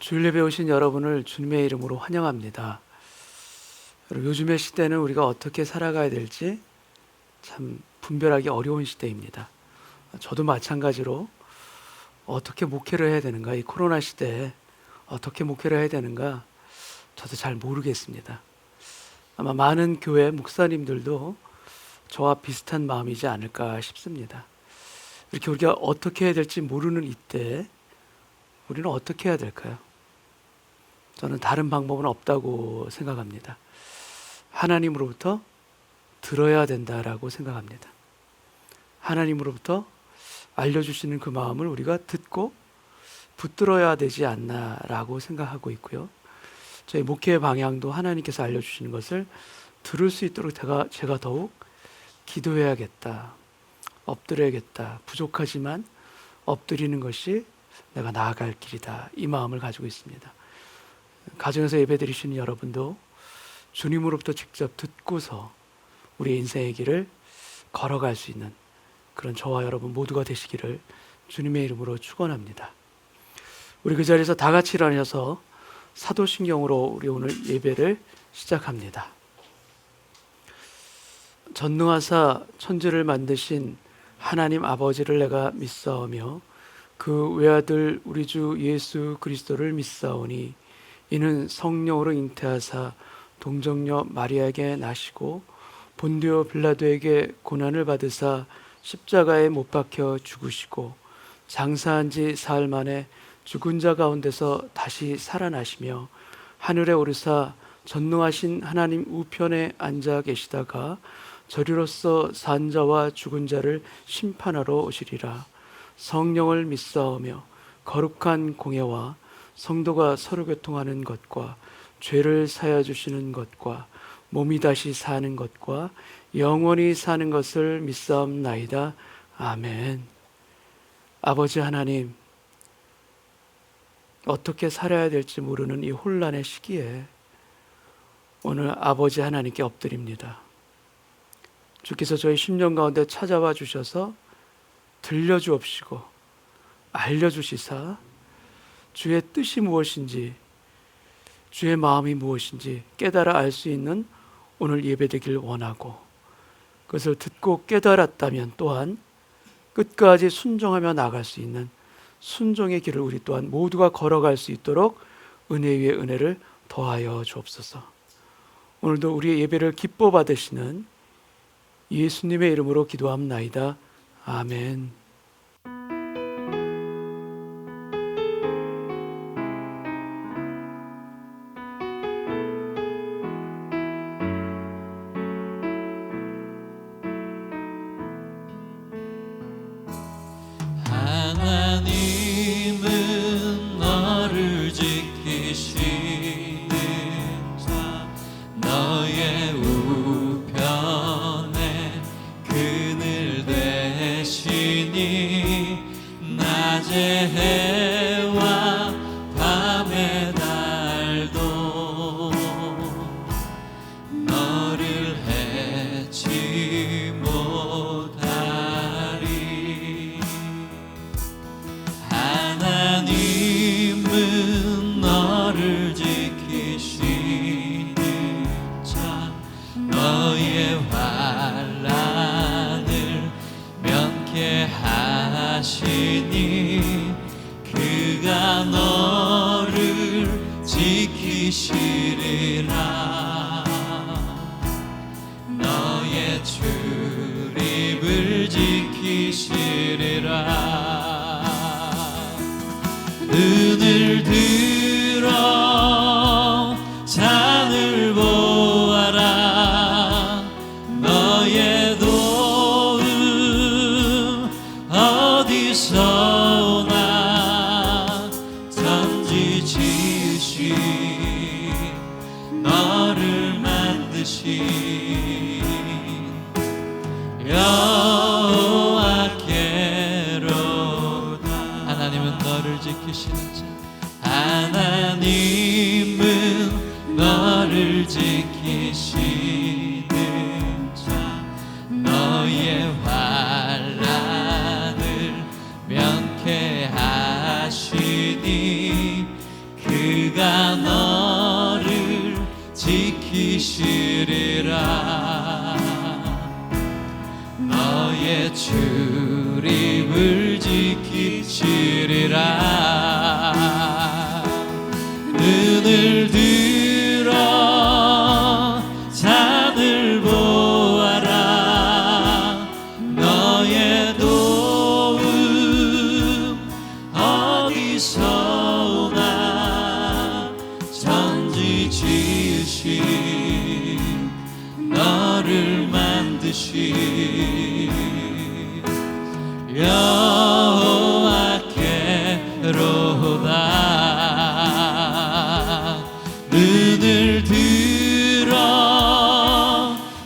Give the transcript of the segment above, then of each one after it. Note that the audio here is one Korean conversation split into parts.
주일 예배 오신 여러분을 주님의 이름으로 환영합니다. 요즘의 시대는 우리가 어떻게 살아가야 될지 참 분별하기 어려운 시대입니다. 저도 마찬가지로 어떻게 목회를 해야 되는가, 이 코로나 시대에 어떻게 목회를 해야 되는가 저도 잘 모르겠습니다. 아마 많은 교회 목사님들도 저와 비슷한 마음이지 않을까 싶습니다. 이렇게 우리가 어떻게 해야 될지 모르는 이때 우리는 어떻게 해야 될까요? 저는 다른 방법은 없다고 생각합니다. 하나님으로부터 들어야 된다라고 생각합니다. 하나님으로부터 알려주시는 그 마음을 우리가 듣고 붙들어야 되지 않나라고 생각하고 있고요. 저희 목회의 방향도 하나님께서 알려주시는 것을 들을 수 있도록 제가 더욱 기도해야겠다, 엎드려야겠다, 부족하지만 엎드리는 것이 내가 나아갈 길이다, 이 마음을 가지고 있습니다. 가정에서 예배드리시는 여러분도 주님으로부터 직접 듣고서 우리의 인생의 길을 걸어갈 수 있는 그런 저와 여러분 모두가 되시기를 주님의 이름으로 축원합니다. 우리 그 자리에서 다 같이 일어나셔서 사도신경으로 우리 오늘 예배를 시작합니다. 전능하사 천지를 만드신 하나님 아버지를 내가 믿사오며 그 외아들 우리 주 예수 그리스도를 믿사오니 이는 성령으로 잉태하사 동정녀 마리아에게 나시고 본디오 빌라도에게 고난을 받으사 십자가에 못 박혀 죽으시고 장사한 지 사흘 만에 죽은 자 가운데서 다시 살아나시며 하늘에 오르사 전능하신 하나님 우편에 앉아 계시다가 저리로서 산 자와 죽은 자를 심판하러 오시리라. 성령을 믿사오며 거룩한 공예와 성도가 서로 교통하는 것과 죄를 사하여 주시는 것과 몸이 다시 사는 것과 영원히 사는 것을 믿사옵나이다. 아멘. 아버지 하나님, 어떻게 살아야 될지 모르는 이 혼란의 시기에 오늘 아버지 하나님께 엎드립니다. 주께서 저희 심령 가운데 찾아와 주셔서 들려주옵시고 알려주시사 주의 뜻이 무엇인지, 주의 마음이 무엇인지 깨달아 알 수 있는 오늘 예배되길 원하고, 그것을 듣고 깨달았다면 또한 끝까지 순종하며 나갈 수 있는 순종의 길을 우리 또한 모두가 걸어갈 수 있도록 은혜 위에 은혜를 더하여 주옵소서. 오늘도 우리의 예배를 기뻐 받으시는 예수님의 이름으로 기도합나이다. 아멘. 하나님은 너를 지키시는 자, 너의 우편에 그늘 되시니 낮의 해와 밤의 달도 너를 해치 못하리. 하나님은 너를 지키시는 자, 너의 환난을 면케하시니 그가 너를 지키시리라. 너의 출입을 지키시리라. 눈을 들어 산을 보아라. 너의 도움 어디서 오나. 천지 지으신 너를 만드신 여호와께로다. 하나님은 너를 지키시는 자, 하나님은 너를 지키시는 자, 너의 환난을 면케하시니 지키시리라. 너의 출입을 지키시리라. 눈을 들어 산을 보아라. 너의 도움 어디서 오나. 천지 지으신 너를 만드신 여호와께로다. 눈을 들어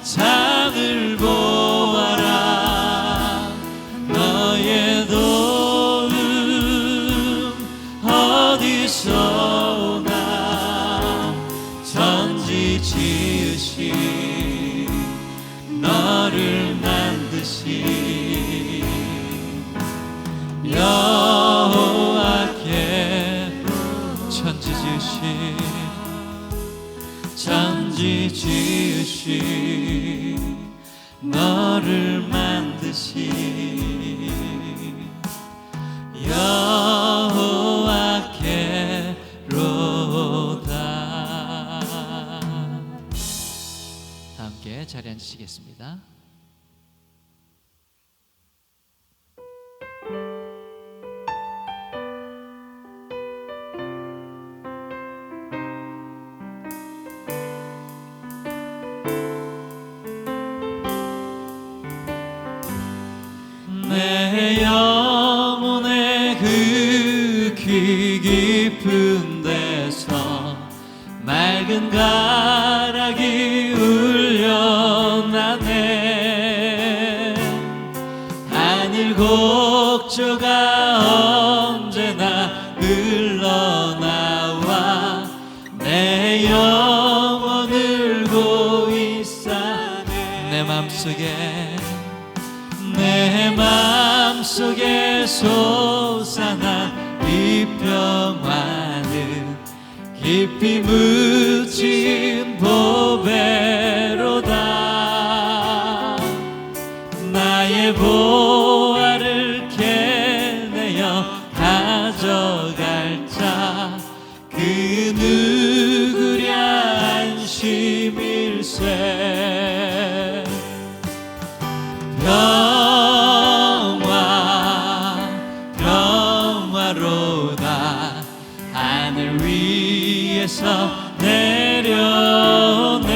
산을 보아라. 너의 도움 어디서 오나. 천지 지으신 너를 만드신 여호와께. 천지 지으신 너를 만드신 여호와께로다. 함께 자리에 앉으시겠습니다. 내 영혼의 그 귀 깊은 데서 맑은 가락이 울려나네. 하늘 곡조가 언제나 흘러나와 내 영혼을 고이사네. 내 맘속에 솟아난 이 평화는 깊이 묻힌 보배로다. 나의 보화를 캐내어 가져갈 자 그 누구랴 안심일세. 평화로다. 하늘 위에서 내려오네.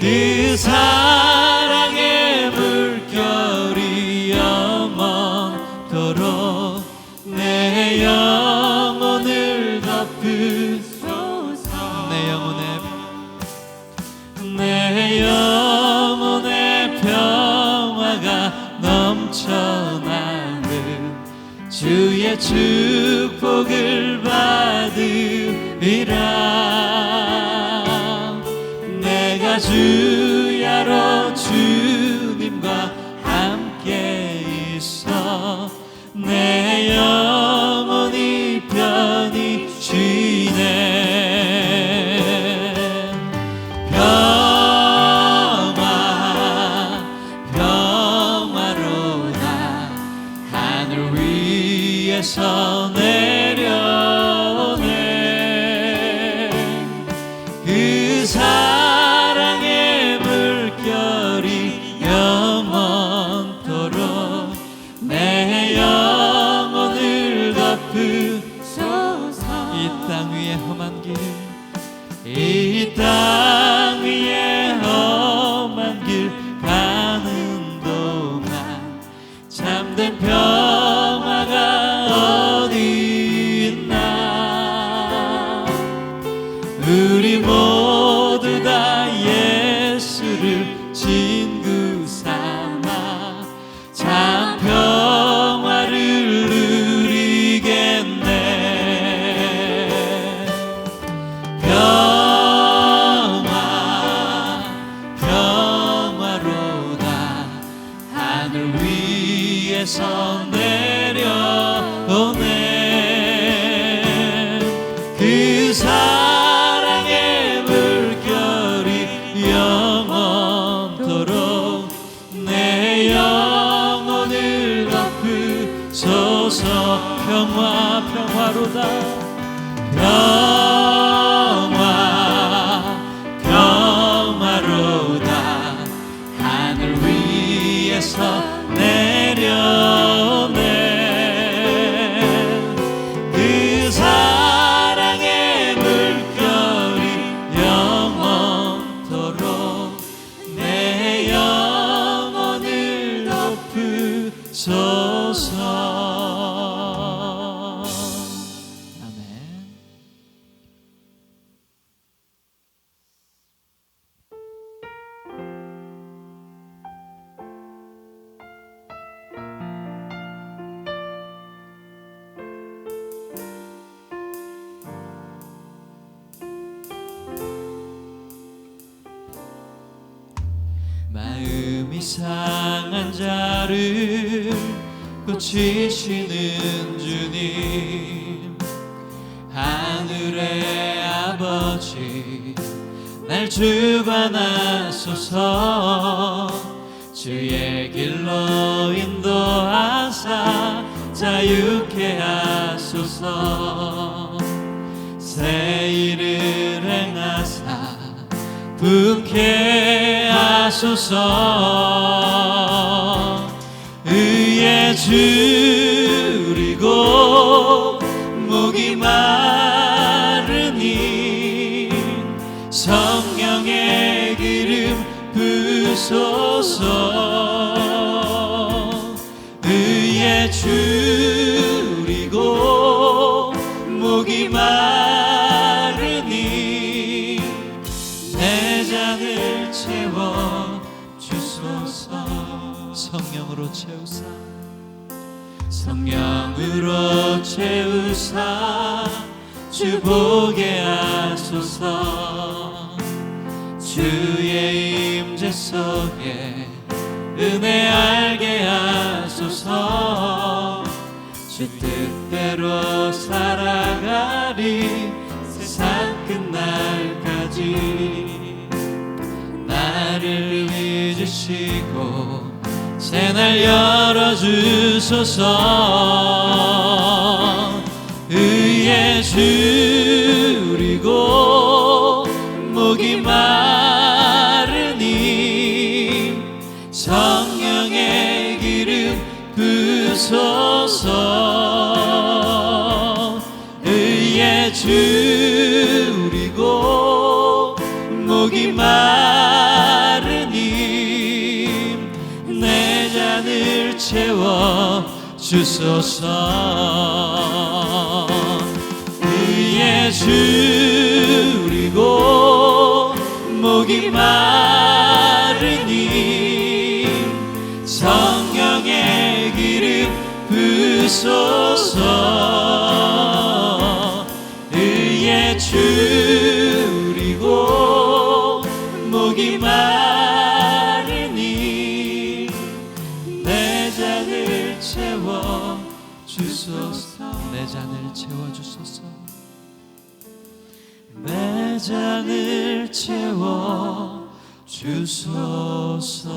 그 사랑의 물결이 영원토록 내 영혼을 덮으소서. 내 영혼의 평화가 넘쳐나는 주의 축복을 받으리라. 내가 주야로 주님과 함께 있어 내 영혼이 편히 쉬네. 평화로다. 하늘 위에서 내려오네. 그 사랑의 물결이 영원토록 내 영혼을 덮으소서. 이 땅 위에 험한 길, 이 땅 위에 험한 길 가는 동안 참된 평화가 어디 있나. 우리 모두 다 예수를 친구 삼아 참 평화를 누리겠네. 평화 평화로다. 평화로다. 하늘 위에서 내려오네. 그 사랑의 물결이 영원토록 내 영혼을 덮으소서. 아멘. 마음이 상한 자를 고치시는 주님, 하늘의 아버지 날 주관하소서. 주의 길로 인도하사 자유케 하소서. 새 일을 행하사 분케 하소서. 의에 줄이고 목이 마르니 성령의 기름 부소서. 의에 줄이고 목이 마르니 내 잔을 채워 주소서. 성령으로 채우사. 성령으로 채우사 주 보게 하소서. 주의 임재 속에 은혜 알게 하소서. 주 뜻대로 살아가리 세상 끝날까지. 나를 믿으시고 새날 열어주소서. 의에 줄이고 목이 마르니 성령의 기름 부소서. 의에 줄이고 목이 마르니 내 잔을 채워 주소서. 의에 줄이고 목이 마르니 성령의 기름 부소서. 의에 줄이고 목이 마르니 내 잔을 채워 주소서. 내 잔을 채워 주소서. 내 잔을 채워 주소서.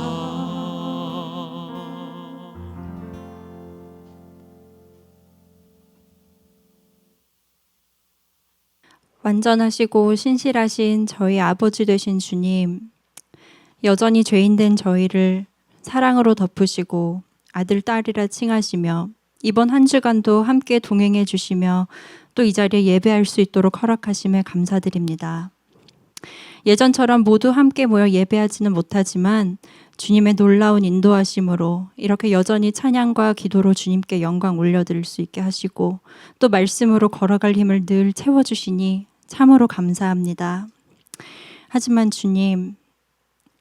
완전하시고 신실하신 저희 아버지 되신 주님, 여전히 죄인된 저희를 사랑으로 덮으시고 아들, 딸이라 칭하시며 이번 한 주간도 함께 동행해 주시며 또 이 자리에 예배할 수 있도록 허락하심에 감사드립니다. 예전처럼 모두 함께 모여 예배하지는 못하지만 주님의 놀라운 인도하심으로 이렇게 여전히 찬양과 기도로 주님께 영광 올려드릴 수 있게 하시고 또 말씀으로 걸어갈 힘을 늘 채워주시니 참으로 감사합니다. 하지만 주님,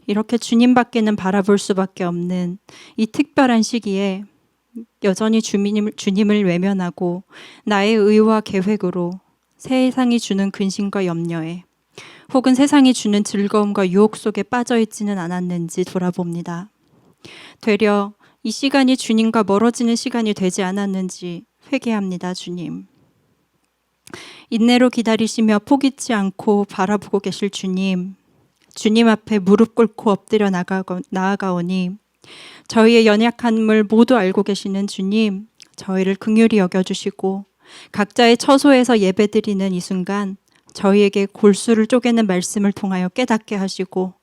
이렇게 주님밖에는 바라볼 수밖에 없는 이 특별한 시기에 여전히 주님을 외면하고 나의 의와 계획으로 세상이 주는 근심과 염려에 혹은 세상이 주는 즐거움과 유혹 속에 빠져 있지는 않았는지 돌아봅니다. 되려 이 시간이 주님과 멀어지는 시간이 되지 않았는지 회개합니다. 주님. 인내로 기다리시며 포기치 않고 바라보고 계실 주님, 주님 앞에 무릎 꿇고 엎드려 나아가오니 저희의 연약함을 모두 알고 계시는 주님, 저희를 긍휼히 여겨주시고 각자의 처소에서 예배드리는 이 순간 저희에게 골수를 쪼개는 말씀을 통하여 깨닫게 하시고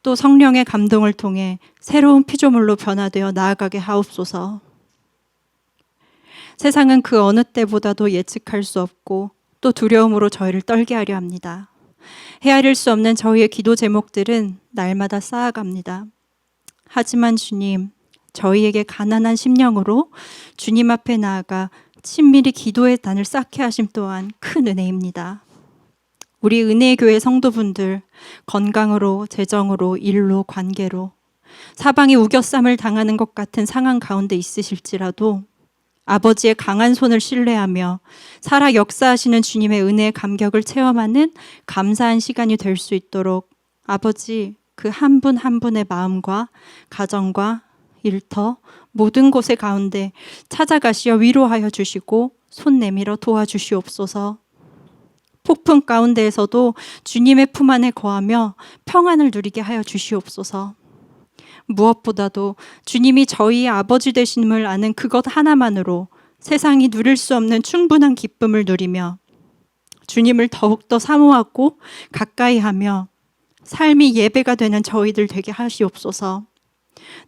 또 성령의 감동을 통해 새로운 피조물로 변화되어 나아가게 하옵소서. 세상은 그 어느 때보다도 예측할 수 없고 또 두려움으로 저희를 떨게 하려 합니다. 헤아릴 수 없는 저희의 기도 제목들은 날마다 쌓아갑니다. 하지만 주님, 저희에게 가난한 심령으로 주님 앞에 나아가 친밀히 기도의 단을 쌓게 하심 또한 큰 은혜입니다. 우리 은혜의 교회 성도분들 건강으로, 재정으로, 일로, 관계로 사방이 우겨쌈을 당하는 것 같은 상황 가운데 있으실지라도 아버지의 강한 손을 신뢰하며 살아 역사하시는 주님의 은혜의 감격을 체험하는 감사한 시간이 될 수 있도록 아버지 그 한 분 한 분의 마음과 가정과 일터 모든 곳의 가운데 찾아가시어 위로하여 주시고 손 내밀어 도와주시옵소서. 폭풍 가운데에서도 주님의 품 안에 거하며 평안을 누리게 하여 주시옵소서. 무엇보다도 주님이 저희의 아버지 되심을 아는 그것 하나만으로 세상이 누릴 수 없는 충분한 기쁨을 누리며 주님을 더욱더 사모하고 가까이 하며 삶이 예배가 되는 저희들 되게 하시옵소서.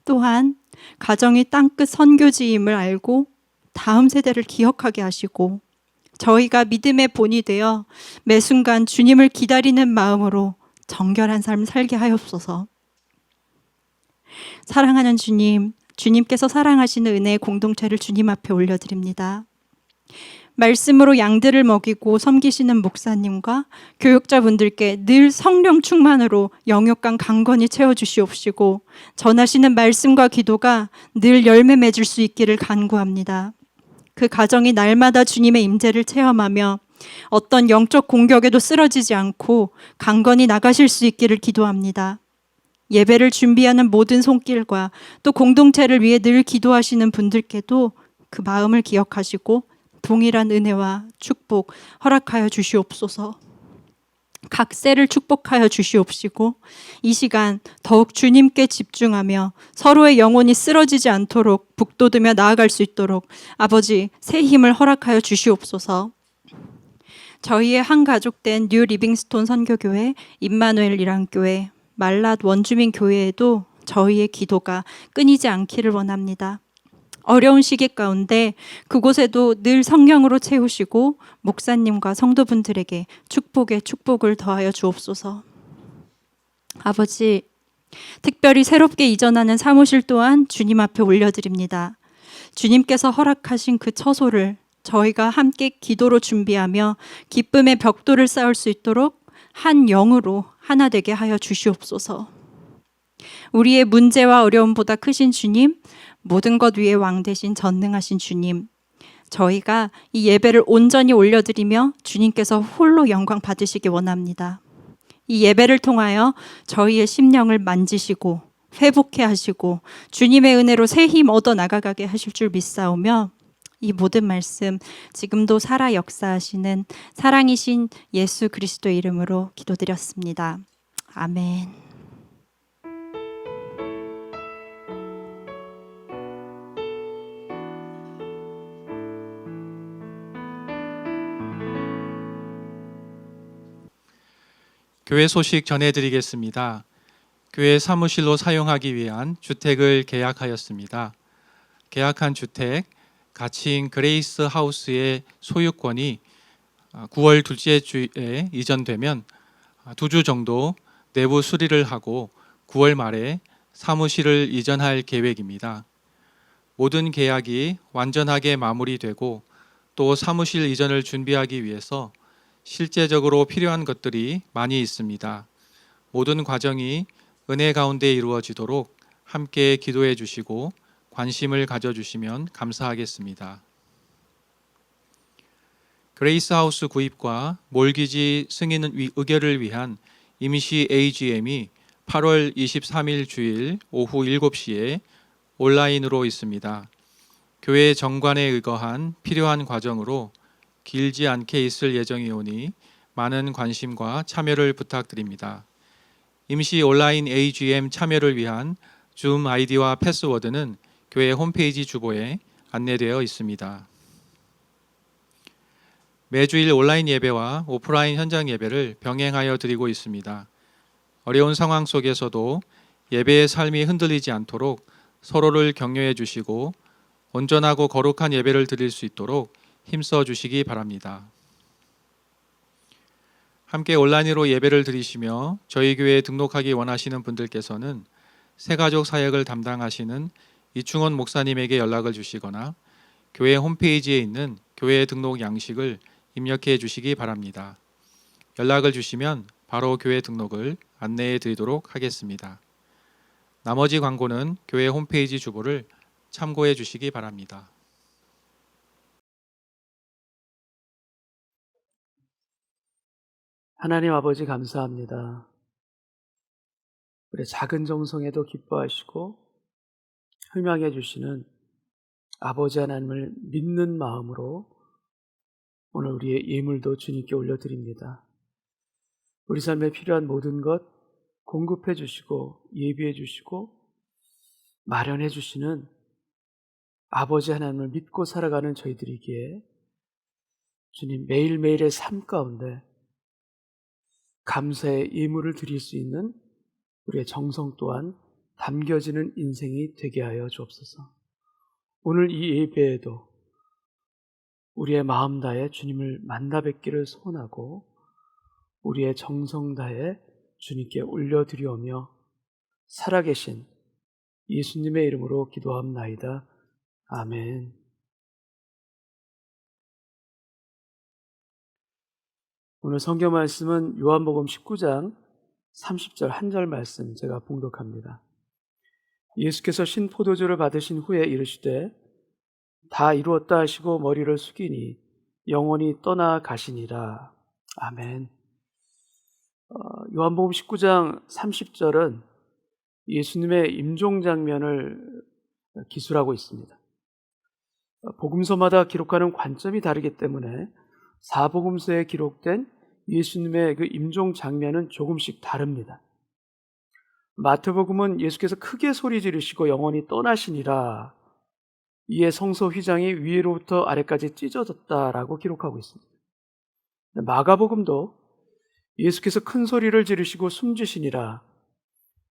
또한 가정이 땅끝 선교지임을 알고 다음 세대를 기억하게 하시고 저희가 믿음의 본이 되어 매 순간 주님을 기다리는 마음으로 정결한 삶을 살게 하옵소서. 사랑하는 주님, 주님께서 사랑하시는 은혜의 공동체를 주님 앞에 올려드립니다. 말씀으로 양들을 먹이고 섬기시는 목사님과 교육자분들께 늘 성령 충만으로 영육간 강건히 채워주시옵시고 전하시는 말씀과 기도가 늘 열매 맺을 수 있기를 간구합니다. 그 가정이 날마다 주님의 임재를 체험하며 어떤 영적 공격에도 쓰러지지 않고 강건히 나가실 수 있기를 기도합니다. 예배를 준비하는 모든 손길과 또 공동체를 위해 늘 기도하시는 분들께도 그 마음을 기억하시고 동일한 은혜와 축복 허락하여 주시옵소서. 각세를 축복하여 주시옵시고 이 시간 더욱 주님께 집중하며 서로의 영혼이 쓰러지지 않도록 북돋으며 나아갈 수 있도록 아버지 새 힘을 허락하여 주시옵소서. 저희의 한 가족된 뉴 리빙스톤 선교교회, 임마누엘 일안교회, 말랏 원주민 교회에도 저희의 기도가 끊이지 않기를 원합니다. 어려운 시기 가운데 그곳에도 늘 성령으로 채우시고 목사님과 성도분들에게 축복에 축복을 더하여 주옵소서. 아버지, 특별히 새롭게 이전하는 사무실 또한 주님 앞에 올려드립니다. 주님께서 허락하신 그 처소를 저희가 함께 기도로 준비하며 기쁨의 벽돌을 쌓을 수 있도록 한 영으로 하나 되게 하여 주시옵소서. 우리의 문제와 어려움보다 크신 주님, 모든 것 위에 왕 되신 전능하신 주님, 저희가 이 예배를 온전히 올려드리며 주님께서 홀로 영광 받으시기 원합니다. 이 예배를 통하여 저희의 심령을 만지시고 회복해 하시고 주님의 은혜로 새 힘 얻어 나가게 하실 줄 믿사오며 이 모든 말씀 지금도 살아 역사하시는 사랑이신 예수 그리스도의 이름으로 기도드렸습니다. 아멘. 교회 소식 전해드리겠습니다. 교회 사무실로 사용하기 위한 주택을 계약하였습니다. 계약한 주택, 가칭 그레이스 하우스의 소유권이 9월 둘째 주에 이전되면 2주 정도 내부 수리를 하고 9월 말에 사무실을 이전할 계획입니다. 모든 계약이 완전하게 마무리되고 또 사무실 이전을 준비하기 위해서 실제적으로 필요한 것들이 많이 있습니다. 모든 과정이 은혜 가운데 이루어지도록 함께 기도해 주시고 관심을 가져주시면 감사하겠습니다. 그레이스 하우스 구입과 몰기지 승인 의결을 위한 임시 AGM이 8월 23일 주일 오후 7시에 온라인으로 있습니다. 교회 정관에 의거한 필요한 과정으로 길지 않게 있을 예정이오니 많은 관심과 참여를 부탁드립니다. 임시 온라인 AGM 참여를 위한 줌 아이디와 패스워드는 교회 홈페이지 주보에 안내되어 있습니다. 매주일 온라인 예배와 오프라인 현장 예배를 병행하여 드리고 있습니다. 어려운 상황 속에서도 예배의 삶이 흔들리지 않도록 서로를 격려해 주시고 온전하고 거룩한 예배를 드릴 수 있도록 힘써 주시기 바랍니다. 함께 온라인으로 예배를 드리시며 저희 교회에 등록하기 원하시는 분들께서는 새가족 사역을 담당하시는 이충원 목사님에게 연락을 주시거나 교회 홈페이지에 있는 교회 등록 양식을 입력해 주시기 바랍니다. 연락을 주시면 바로 교회 등록을 안내해 드리도록 하겠습니다. 나머지 광고는 교회 홈페이지 주보를 참고해 주시기 바랍니다. 하나님 아버지 감사합니다. 우리 작은 정성에도 기뻐하시고 희망해 주시는 아버지 하나님을 믿는 마음으로 오늘 우리의 예물도 주님께 올려드립니다. 우리 삶에 필요한 모든 것 공급해 주시고 예비해 주시고 마련해 주시는 아버지 하나님을 믿고 살아가는 저희들이기에 주님 매일매일의 삶 가운데 감사의 예물을 드릴 수 있는 우리의 정성 또한 담겨지는 인생이 되게 하여 주옵소서. 오늘 이 예배에도 우리의 마음 다해 주님을 만나 뵙기를 소원하고 우리의 정성 다해 주님께 올려드리오며 살아계신 예수님의 이름으로 기도합나이다. 아멘. 오늘 성경 말씀은 요한복음 19장 30절 한 절 말씀 제가 봉독합니다. 예수께서 신포도주를 받으신 후에 이르시되 다 이루었다 하시고 머리를 숙이니 영원히 떠나가시니라. 아멘. 요한복음 19장 30절은 예수님의 임종 장면을 기술하고 있습니다. 복음서마다 기록하는 관점이 다르기 때문에 사복음서에 기록된 예수님의 그 임종 장면은 조금씩 다릅니다. 마태복음은 예수께서 크게 소리 지르시고 영원히 떠나시니라, 이에 성소 휘장이 위로부터 아래까지 찢어졌다라고 기록하고 있습니다. 마가복음도 예수께서 큰 소리를 지르시고 숨지시니라,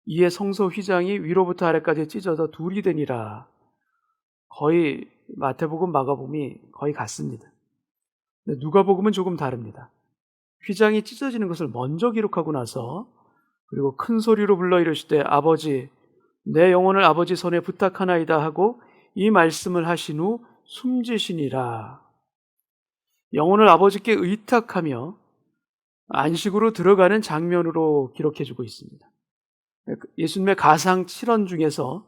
이에 성소 휘장이 위로부터 아래까지 찢어져 둘이 되니라. 거의 마태복음, 마가복음이 거의 같습니다. 누가복음은 조금 다릅니다. 휘장이 찢어지는 것을 먼저 기록하고 나서 그리고 큰 소리로 불러 이르시되 아버지 내 영혼을 아버지 손에 부탁하나이다 하고 이 말씀을 하신 후 숨지시니라. 영혼을 아버지께 의탁하며 안식으로 들어가는 장면으로 기록해주고 있습니다. 예수님의 가상 7언 중에서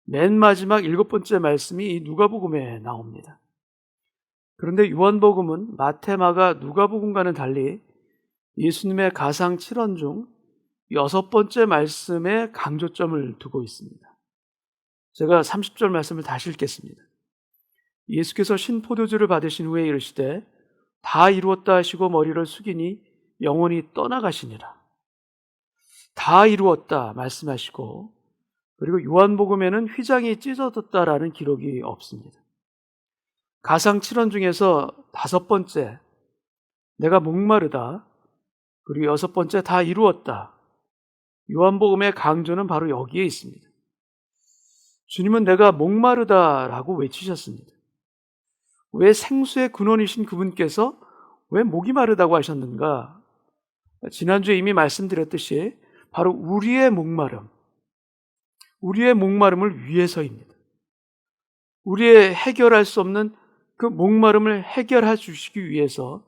맨 마지막 7번째 말씀이 이 누가복음에 나옵니다. 그런데 요한복음은 마태, 마가, 누가복음과는 달리 예수님의 가상 7언 중 6번째 말씀에 강조점을 두고 있습니다. 제가 30절 말씀을 다시 읽겠습니다. 예수께서 신포도주를 받으신 후에 이르시되 다 이루었다 하시고 머리를 숙이니 영원히 떠나가시니라. 다 이루었다 말씀하시고 그리고 요한복음에는 휘장이 찢어졌다라는 기록이 없습니다. 가상 7언 중에서 5번째 내가 목마르다, 그리고 6번째 다 이루었다. 요한복음의 강조는 바로 여기에 있습니다. 주님은 내가 목마르다라고 외치셨습니다. 왜 생수의 근원이신 그분께서 왜 목이 마르다고 하셨는가? 지난주에 이미 말씀드렸듯이 바로 우리의 목마름을 위해서입니다. 우리의 해결할 수 없는 그 목마름을 해결해 주시기 위해서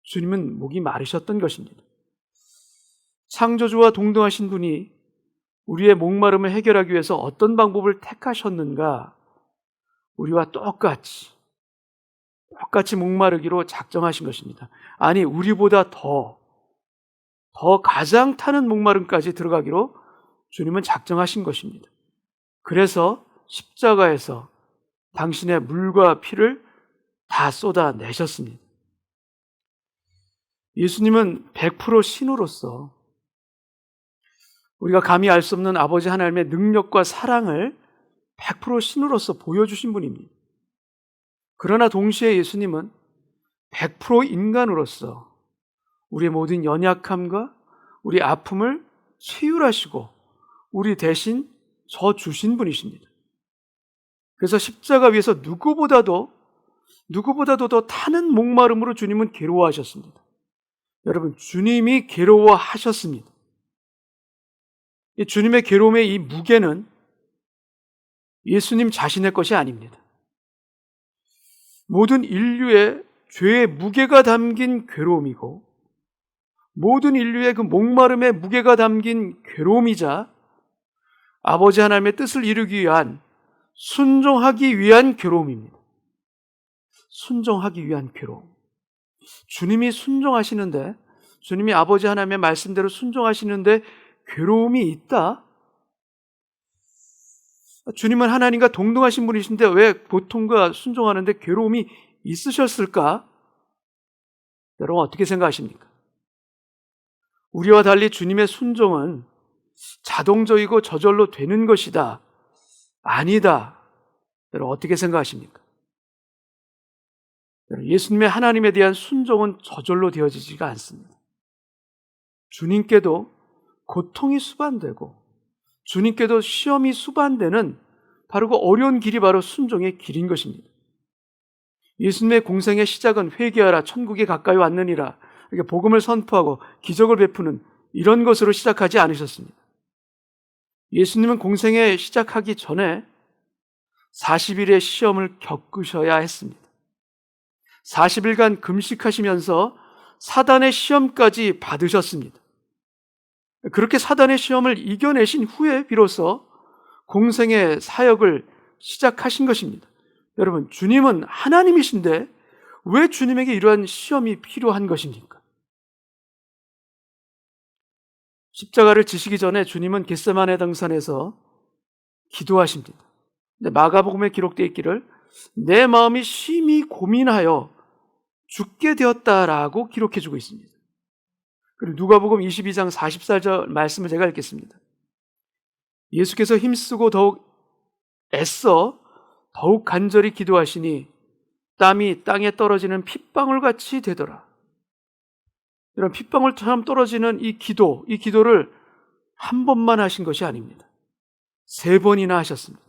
주님은 목이 마르셨던 것입니다. 창조주와 동등하신 분이 우리의 목마름을 해결하기 위해서 어떤 방법을 택하셨는가? 우리와 똑같이 목마르기로 작정하신 것입니다. 아니, 우리보다 더 가장 타는 목마름까지 들어가기로 주님은 작정하신 것입니다. 그래서 십자가에서 당신의 물과 피를 다 쏟아내셨습니다. 예수님은 100% 신으로서 우리가 감히 알 수 없는 아버지 하나님의 능력과 사랑을 100% 신으로서 보여주신 분입니다. 그러나 동시에 예수님은 100% 인간으로서 우리의 모든 연약함과 우리 아픔을 치유하시고 우리 대신 져 주신 분이십니다. 그래서 십자가 위에서 누구보다도 더 타는 목마름으로 주님은 괴로워하셨습니다. 여러분, 주님이 괴로워하셨습니다. 이 주님의 괴로움의 이 무게는 예수님 자신의 것이 아닙니다. 모든 인류의 죄의 무게가 담긴 괴로움이고 모든 인류의 그 목마름의 무게가 담긴 괴로움이자 아버지 하나님의 뜻을 이루기 위한 순종하기 위한 괴로움입니다. 순종하기 위한 괴로움. 주님이 순종하시는데, 주님이 아버지 하나님의 말씀대로 순종하시는데 괴로움이 있다? 주님은 하나님과 동등하신 분이신데 왜 고통과 순종하는데 괴로움이 있으셨을까? 여러분 어떻게 생각하십니까? 우리와 달리 주님의 순종은 자동적이고 저절로 되는 것이다. 아니다. 여러분 어떻게 생각하십니까? 예수님의 하나님에 대한 순종은 저절로 되어지지가 않습니다. 주님께도 고통이 수반되고 주님께도 시험이 수반되는 바로 그 어려운 길이 바로 순종의 길인 것입니다. 예수님의 공생의 시작은 회개하라 천국이 가까이 왔느니라 이렇게 복음을 선포하고 기적을 베푸는 이런 것으로 시작하지 않으셨습니다. 예수님은 공생에 시작하기 전에 40일의 시험을 겪으셔야 했습니다. 40일간 금식하시면서 사단의 시험까지 받으셨습니다. 그렇게 사단의 시험을 이겨내신 후에 비로소 공생의 사역을 시작하신 것입니다. 여러분, 주님은 하나님이신데 왜 주님에게 이러한 시험이 필요한 것입니까? 십자가를 지시기 전에 주님은 겟세마네 동산에서 기도하십니다. 근데 마가복음에 기록되어 있기를 내 마음이 심히 고민하여 죽게 되었다라고 기록해주고 있습니다. 그리고 누가복음 22장 44절 말씀을 제가 읽겠습니다. 예수께서 힘쓰고 더욱 애써 더욱 간절히 기도하시니 땀이 땅에 떨어지는 핏방울같이 되더라. 이런 핏방울처럼 떨어지는 이 기도를 한 번만 하신 것이 아닙니다. 3번이나 하셨습니다.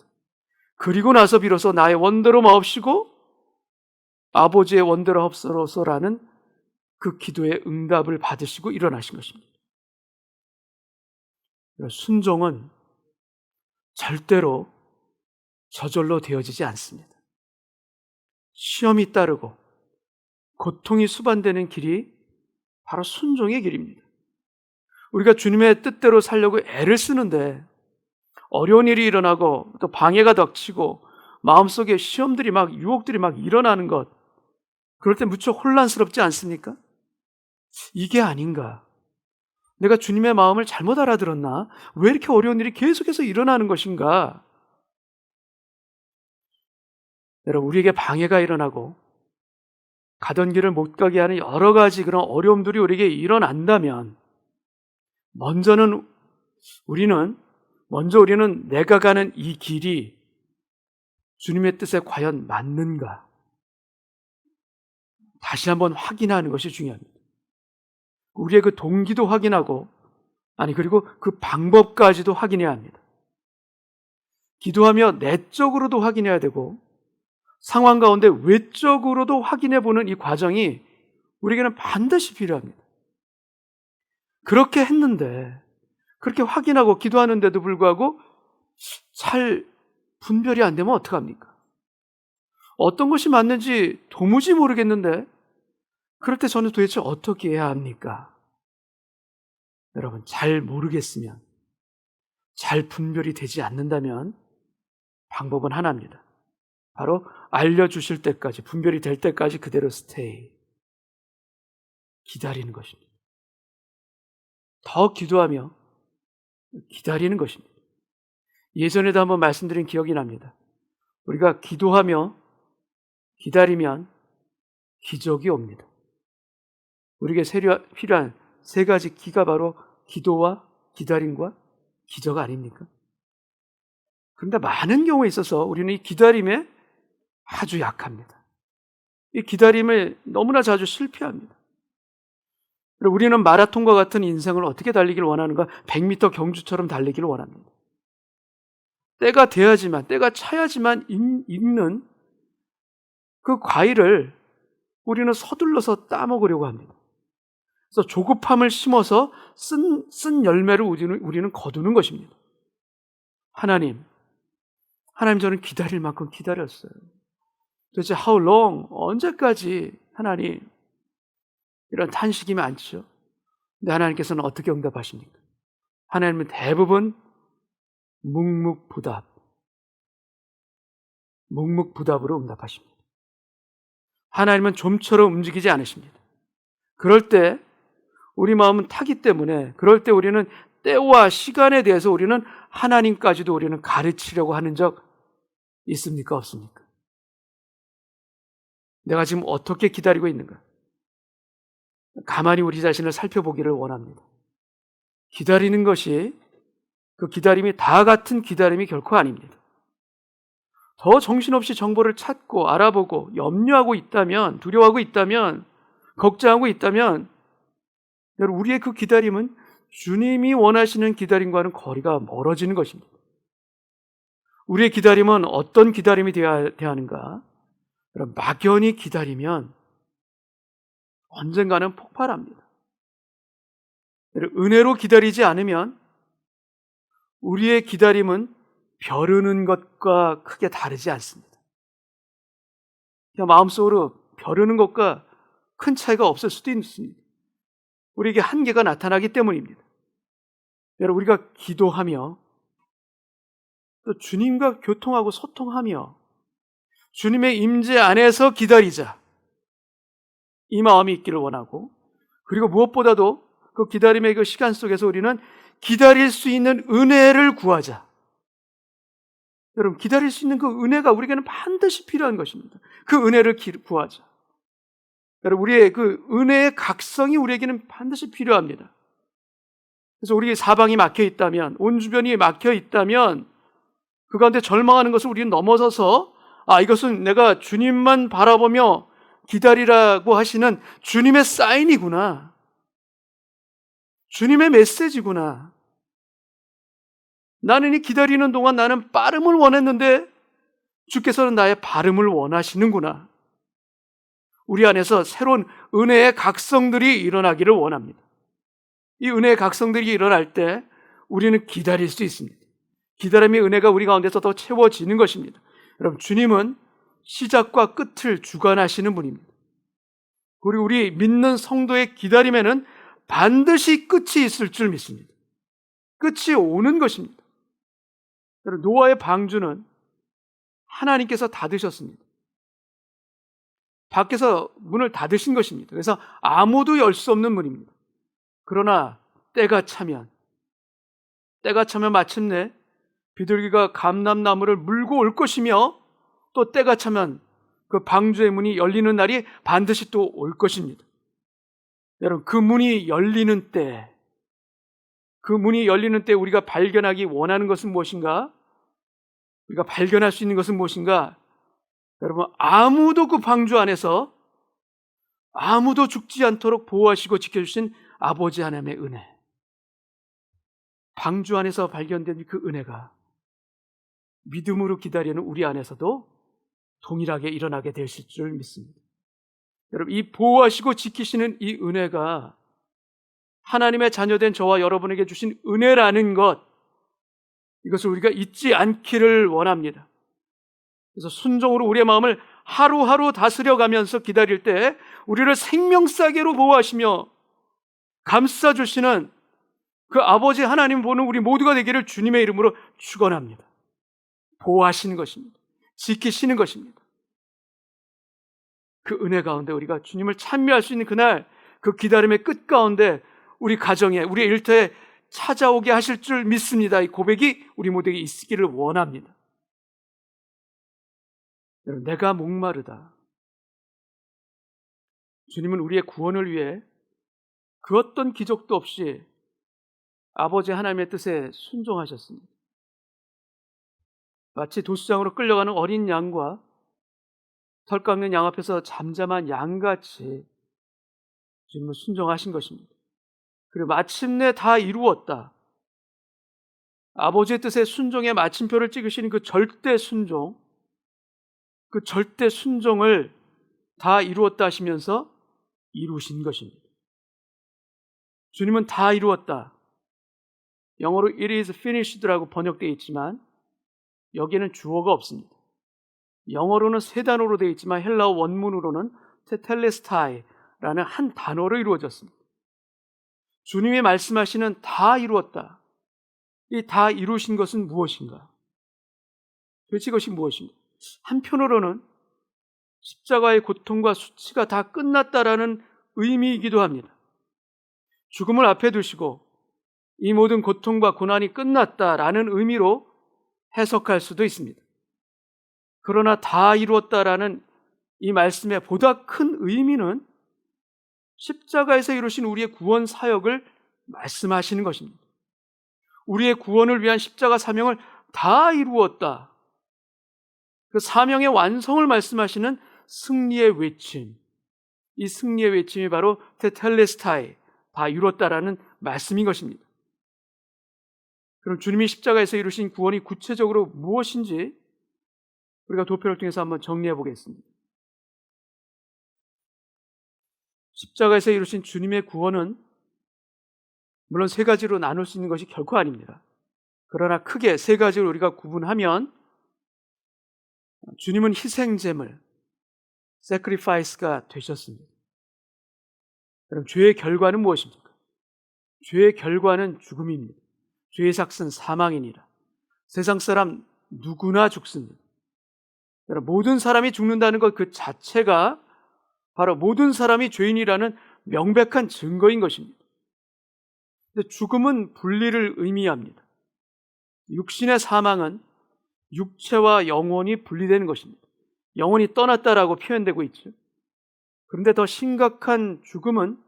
그리고 나서 비로소 나의 원대로 마옵시고 아버지의 원대로 하옵소서라는 그 기도의 응답을 받으시고 일어나신 것입니다. 순종은 절대로 저절로 되어지지 않습니다. 시험이 따르고 고통이 수반되는 길이 바로 순종의 길입니다. 우리가 주님의 뜻대로 살려고 애를 쓰는데 어려운 일이 일어나고 또 방해가 닥치고 마음속에 시험들이 유혹들이 일어나는 것, 그럴 때 무척 혼란스럽지 않습니까? 이게 아닌가? 내가 주님의 마음을 잘못 알아들었나? 왜 이렇게 어려운 일이 계속해서 일어나는 것인가? 여러분, 우리에게 방해가 일어나고 가던 길을 못 가게 하는 여러 가지 그런 어려움들이 우리에게 일어난다면 먼저 우리는 내가 가는 이 길이 주님의 뜻에 과연 맞는가? 다시 한번 확인하는 것이 중요합니다. 우리의 그 동기도 확인하고, 그리고 그 방법까지도 확인해야 합니다. 기도하며 내적으로도 확인해야 되고, 상황 가운데 외적으로도 확인해 보는 이 과정이 우리에게는 반드시 필요합니다. 그렇게 했는데, 그렇게 확인하고 기도하는데도 불구하고 잘 분별이 안 되면 어떡합니까? 어떤 것이 맞는지 도무지 모르겠는데 그럴 때 저는 도대체 어떻게 해야 합니까? 여러분, 잘 모르겠으면, 잘 분별이 되지 않는다면 방법은 하나입니다. 바로 알려주실 때까지, 분별이 될 때까지 그대로 스테이, 기다리는 것입니다. 더 기도하며 기다리는 것입니다. 예전에도 한번 말씀드린 기억이 납니다. 우리가 기도하며 기다리면 기적이 옵니다. 우리에게 필요한 3가지 기가 바로 기도와 기다림과 기적 아닙니까? 그런데 많은 경우에 있어서 우리는 이 기다림에 아주 약합니다. 이 기다림을 너무나 자주 실패합니다. 우리는 마라톤과 같은 인생을 어떻게 달리기를 원하는가? 100m 경주처럼 달리기를 원합니다. 때가 돼야지만, 때가 차야지만 익는 그 과일을 우리는 서둘러서 따먹으려고 합니다. 그래서 조급함을 심어서 쓴 열매를 우리는 거두는 것입니다. 하나님 저는 기다릴 만큼 기다렸어요. 도대체 how long? 언제까지 하나님? 이런 탄식이 많죠. 근데 하나님께서는 어떻게 응답하십니까? 하나님은 대부분 묵묵부답으로 응답하십니다. 하나님은 좀처럼 움직이지 않으십니다. 그럴 때 우리 마음은 타기 때문에, 그럴 때 우리는 때와 시간에 대해서 우리는 하나님까지도 우리는 가르치려고 하는 적 있습니까? 없습니까? 내가 지금 어떻게 기다리고 있는가? 가만히 우리 자신을 살펴보기를 원합니다. 기다리는 것이, 그 기다림이 다 같은 기다림이 결코 아닙니다. 더 정신없이 정보를 찾고 알아보고 염려하고 있다면, 두려워하고 있다면, 걱정하고 있다면, 여러분, 우리의 그 기다림은 주님이 원하시는 기다림과는 거리가 멀어지는 것입니다. 우리의 기다림은 어떤 기다림이 되어야 하는가? 여러분, 막연히 기다리면 언젠가는 폭발합니다. 은혜로 기다리지 않으면 우리의 기다림은 벼르는 것과 크게 다르지 않습니다. 그냥 마음속으로 벼르는 것과 큰 차이가 없을 수도 있습니다. 우리에게 한계가 나타나기 때문입니다. 여러분, 우리가 기도하며 또 주님과 교통하고 소통하며 주님의 임재 안에서 기다리자, 이 마음이 있기를 원하고, 그리고 무엇보다도 그 기다림의 그 시간 속에서 우리는 기다릴 수 있는 은혜를 구하자. 여러분, 기다릴 수 있는 그 은혜가 우리에게는 반드시 필요한 것입니다. 그 은혜를 구하자. 여러분, 우리의 그 은혜의 각성이 우리에게는 반드시 필요합니다. 그래서 우리의 사방이 막혀 있다면, 온 주변이 막혀 있다면, 그 가운데 절망하는 것을 우리는 넘어서서, 이것은 내가 주님만 바라보며 기다리라고 하시는 주님의 사인이구나, 주님의 메시지구나. 나는 이 기다리는 동안 나는 빠름을 원했는데 주께서는 나의 발음을 원하시는구나. 우리 안에서 새로운 은혜의 각성들이 일어나기를 원합니다. 이 은혜의 각성들이 일어날 때 우리는 기다릴 수 있습니다. 기다림의 은혜가 우리 가운데서 더 채워지는 것입니다. 여러분, 주님은 시작과 끝을 주관하시는 분입니다. 그리고 우리 믿는 성도의 기다림에는 반드시 끝이 있을 줄 믿습니다. 끝이 오는 것입니다. 여러분, 노아의 방주는 하나님께서 닫으셨습니다. 밖에서 문을 닫으신 것입니다. 그래서 아무도 열 수 없는 문입니다. 그러나 때가 차면 마침내 비둘기가 감람나무를 물고 올 것이며, 또 때가 차면 그 방주의 문이 열리는 날이 반드시 또 올 것입니다. 여러분, 그 문이 열리는 때, 우리가 발견하기 원하는 것은 무엇인가? 우리가 발견할 수 있는 것은 무엇인가? 여러분, 아무도 그 방주 안에서 아무도 죽지 않도록 보호하시고 지켜주신 아버지 하나님의 은혜, 방주 안에서 발견된 그 은혜가 믿음으로 기다리는 우리 안에서도 동일하게 일어나게 되실 줄 믿습니다. 여러분, 이 보호하시고 지키시는 이 은혜가 하나님의 자녀된 저와 여러분에게 주신 은혜라는 것, 이것을 우리가 잊지 않기를 원합니다. 그래서 순종으로 우리의 마음을 하루하루 다스려가면서 기다릴 때 우리를 생명싸개로 보호하시며 감싸주시는 그 아버지 하나님 보는 우리 모두가 되기를 주님의 이름으로 축원합니다. 보호하시는 것입니다. 지키시는 것입니다. 그 은혜 가운데 우리가 주님을 찬미할 수 있는 그날, 그 기다림의 끝 가운데 우리 가정에, 우리의 일터에 찾아오게 하실 줄 믿습니다. 이 고백이 우리 모두에게 있기를 원합니다. 여러분, 내가 목마르다. 주님은 우리의 구원을 위해 그 어떤 기적도 없이 아버지 하나님의 뜻에 순종하셨습니다. 마치 도수장으로 끌려가는 어린 양과 털 깎는 양 앞에서 잠잠한 양같이 주님은 순종하신 것입니다. 그리고 마침내 다 이루었다. 아버지의 뜻에 순종의 마침표를 찍으시는 그 절대 순종, 그 절대 순종을 다 이루었다 하시면서 이루신 것입니다. 주님은 다 이루었다. 영어로 it is finished라고 번역되어 있지만 여기에는 주어가 없습니다. 영어로는 세 단어로 되어 있지만 헬라어 원문으로는 테텔레스타이라는 한 단어로 이루어졌습니다. 주님이 말씀하시는 다 이루었다. 이 다 이루신 것은 무엇인가? 도대체 이것이 무엇인가? 한편으로는 십자가의 고통과 수치가 다 끝났다라는 의미이기도 합니다. 죽음을 앞에 두시고 이 모든 고통과 고난이 끝났다라는 의미로 해석할 수도 있습니다. 그러나 다 이루었다라는 이 말씀의 보다 큰 의미는 십자가에서 이루신 우리의 구원 사역을 말씀하시는 것입니다. 우리의 구원을 위한 십자가 사명을 다 이루었다. 그 사명의 완성을 말씀하시는 승리의 외침. 이 승리의 외침이 바로 테텔레스타이, 다 이루었다라는 말씀인 것입니다. 그럼 주님이 십자가에서 이루신 구원이 구체적으로 무엇인지 우리가 도표를 통해서 한번 정리해 보겠습니다. 십자가에서 이루신 주님의 구원은 물론 세 가지로 나눌 수 있는 것이 결코 아닙니다. 그러나 크게 세 가지로 우리가 구분하면 주님은 희생제물, sacrifice가 되셨습니다. 그럼 죄의 결과는 무엇입니까? 죄의 결과는 죽음입니다. 죄의 삭은 사망이니라. 세상 사람 누구나 죽습니다. 모든 사람이 죽는다는 것 그 자체가 바로 모든 사람이 죄인이라는 명백한 증거인 것입니다. 근데 죽음은 분리를 의미합니다. 육신의 사망은 육체와 영혼이 분리되는 것입니다. 영혼이 떠났다라고 표현되고 있죠. 그런데 더 심각한 죽음은